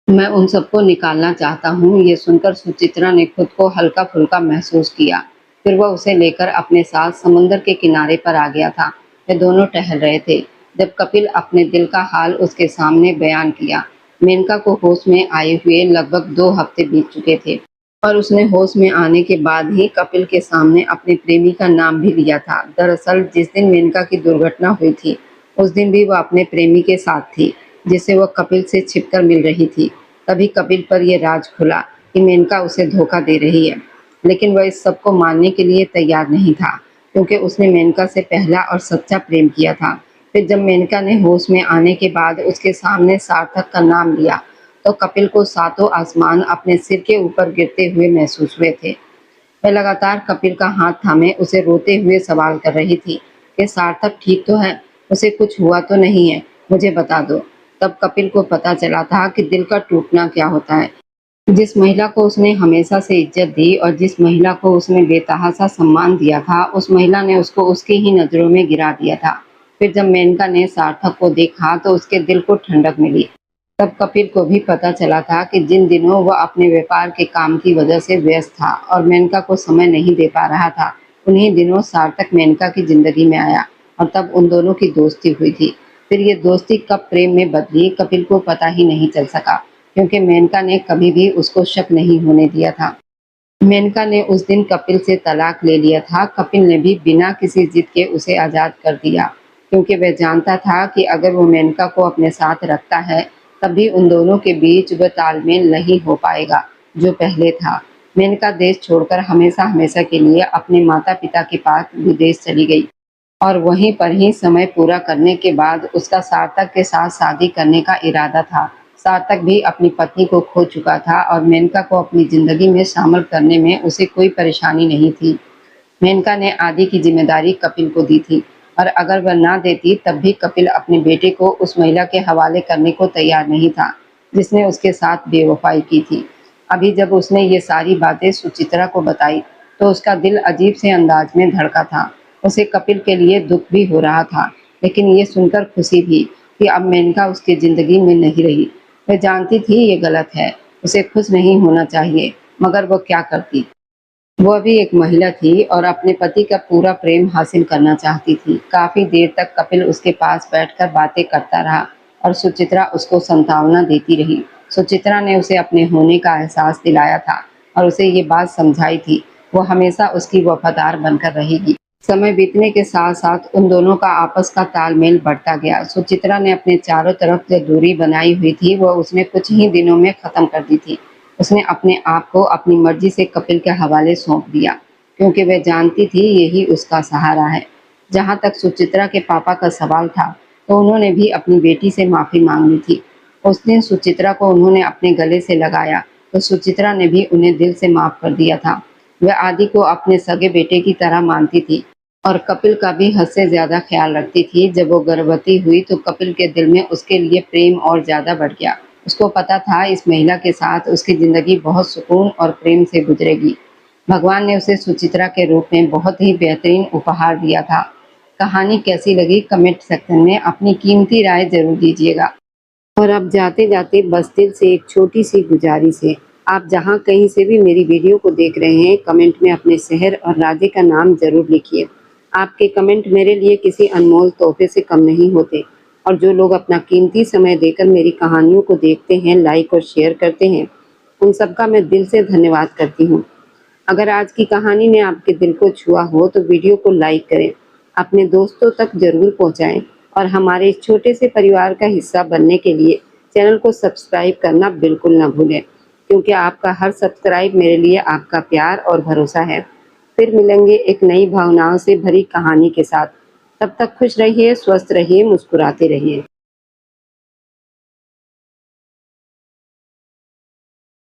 मैं उन सबको निकालना चाहता हूँ। ये सुनकर सुचित्रा ने खुद को हल्का फुल्का महसूस किया। फिर वह उसे लेकर अपने साथ समुद्र के किनारे पर आ गया था। वे दोनों टहल रहे थे जब कपिल अपने दिल का हाल उसके सामने बयान किया। मेनका को होश में आए हुए लगभग 2 हफ्ते बीत चुके थे और उसने होश में आने के बाद ही कपिल के सामने अपने प्रेमी का नाम भी लिया था। दरअसल जिस दिन मेनका की दुर्घटना हुई थी, उस दिन भी वह अपने प्रेमी के साथ थी, जिसे वह कपिल से छिपकर मिल रही थी। तभी कपिल पर यह राज खुला कि मेनका उसे धोखा दे रही है, लेकिन वह इस सब को मानने के लिए तैयार नहीं था, क्योंकि उसने मेनका से पहला और सच्चा प्रेम किया था। फिर जब मेनका ने होश में आने के बाद उसके सामने सार्थक का नाम लिया, तो कपिल को सातों आसमान अपने सिर के ऊपर गिरते हुए महसूस हुए थे। वह लगातार कपिल का हाथ थामे उसे रोते हुए सवाल कर रही थी कि सार्थक ठीक तो है, उसे कुछ हुआ तो नहीं है, मुझे बता दो। तब कपिल को पता चला था कि दिल का टूटना क्या होता है। जिस महिला को उसने हमेशा से इज्जत दी और जिस महिला को उसने बेतहासा सम्मान दिया था, उस महिला ने उसको उसकी ही नजरों में गिरा दिया था। फिर जब मेनका ने सार्थक को देखा तो उसके दिल को ठंडक मिली। तब कपिल को भी पता चला था कि जिन दिनों वह अपने व्यापार के काम की वजह से व्यस्त था और मेनका को समय नहीं दे पा रहा था, उन्हीं दिनों सार्थक मेनका की जिंदगी में आया और तब उन दोनों की दोस्ती हुई थी। फिर ये दोस्ती कब प्रेम में बदली, कपिल को पता ही नहीं चल सका, क्योंकि मेनका ने कभी भी उसको शक नहीं होने दिया था। मेनका ने उस दिन कपिल से तलाक ले लिया था। कपिल ने भी बिना किसी जिद के उसे आज़ाद कर दिया, क्योंकि वह जानता था कि अगर वो मेनका को अपने साथ रखता है, तब भी उन दोनों के बीच वह तालमेल नहीं हो पाएगा जो पहले था। मेनका देश छोड़कर हमेशा हमेशा के लिए अपने माता पिता के पास विदेश चली गई और वहीं पर ही समय पूरा करने के बाद उसका सार्थक के साथ शादी करने का इरादा था। सार्थक भी अपनी पत्नी को खो चुका था और मेनका को अपनी जिंदगी में शामिल करने में उसे कोई परेशानी नहीं थी। मेनका ने आदि की जिम्मेदारी कपिल को दी थी और अगर वह ना देती तब भी कपिल अपने बेटे को उस महिला के हवाले करने को तैयार नहीं था जिसने उसके साथ बेवफाई की थी। अभी जब उसने ये सारी बातें सुचित्रा को बताई तो उसका दिल अजीब से अंदाज में धड़का था। उसे कपिल के लिए दुख भी हो रहा था, लेकिन ये सुनकर खुशी भी कि अब मेनका उसकी जिंदगी में नहीं रही। वह जानती थी ये गलत है, उसे खुश नहीं होना चाहिए, मगर वह क्या करती। वह भी एक महिला थी और अपने पति का पूरा प्रेम हासिल करना चाहती थी। काफी देर तक कपिल उसके पास बैठकर बातें करता रहा और सुचित्रा उसको सांत्वना देती रही। सुचित्रा ने उसे अपने होने का एहसास दिलाया था और उसे ये बात समझाई थी वो हमेशा उसकी वफादार बनकर रहेगी। समय बीतने के साथ साथ उन दोनों का आपस का तालमेल बढ़ता गया। सुचित्रा ने अपने चारों तरफ जो दूरी बनाई हुई थी वह उसने कुछ ही दिनों में खत्म कर दी थी। उसने अपने आप को अपनी मर्जी से कपिल के हवाले सौंप दिया, क्योंकि वह जानती थी यही उसका सहारा है। जहाँ तक सुचित्रा के पापा का सवाल था, तो उन्होंने भी अपनी बेटी से माफ़ी मांग ली थी। उस दिन सुचित्रा को उन्होंने अपने गले से लगाया तो सुचित्रा ने भी उन्हें दिल से माफ़ कर दिया था। वह आदि को अपने सगे बेटे की तरह मानती थी और कपिल का भी हद से ज़्यादा ख्याल रखती थी। जब वो गर्भवती हुई तो कपिल के दिल में उसके लिए प्रेम और ज़्यादा बढ़ गया। उसको पता था इस महिला के साथ उसकी ज़िंदगी बहुत सुकून और प्रेम से गुजरेगी। भगवान ने उसे सुचित्रा के रूप में बहुत ही बेहतरीन उपहार दिया था। कहानी कैसी लगी कमेंट सेक्शन में अपनी कीमती राय जरूर दीजिएगा। और अब जाते जाते बस दिल से एक छोटी सी गुजारिश है, आप जहाँ कहीं से भी मेरी वीडियो को देख रहे हैं, कमेंट में अपने शहर और राज्य का नाम जरूर लिखिए। आपके कमेंट मेरे लिए किसी अनमोल तोहफे से कम नहीं होते और जो लोग अपना कीमती समय देकर मेरी कहानियों को देखते हैं, लाइक और शेयर करते हैं, उन सबका मैं दिल से धन्यवाद करती हूँ। अगर आज की कहानी ने आपके दिल को छुआ हो तो वीडियो को लाइक करें, अपने दोस्तों तक जरूर पहुँचाएं और हमारे इस छोटे से परिवार का हिस्सा बनने के लिए चैनल को सब्सक्राइब करना बिल्कुल ना भूलें, क्योंकि आपका हर सब्सक्राइब मेरे लिए आपका प्यार और भरोसा है। फिर मिलेंगे एक नई भावनाओं से भरी कहानी के साथ। तब तक खुश रहिए, स्वस्थ रहिए, मुस्कुराते रहिए।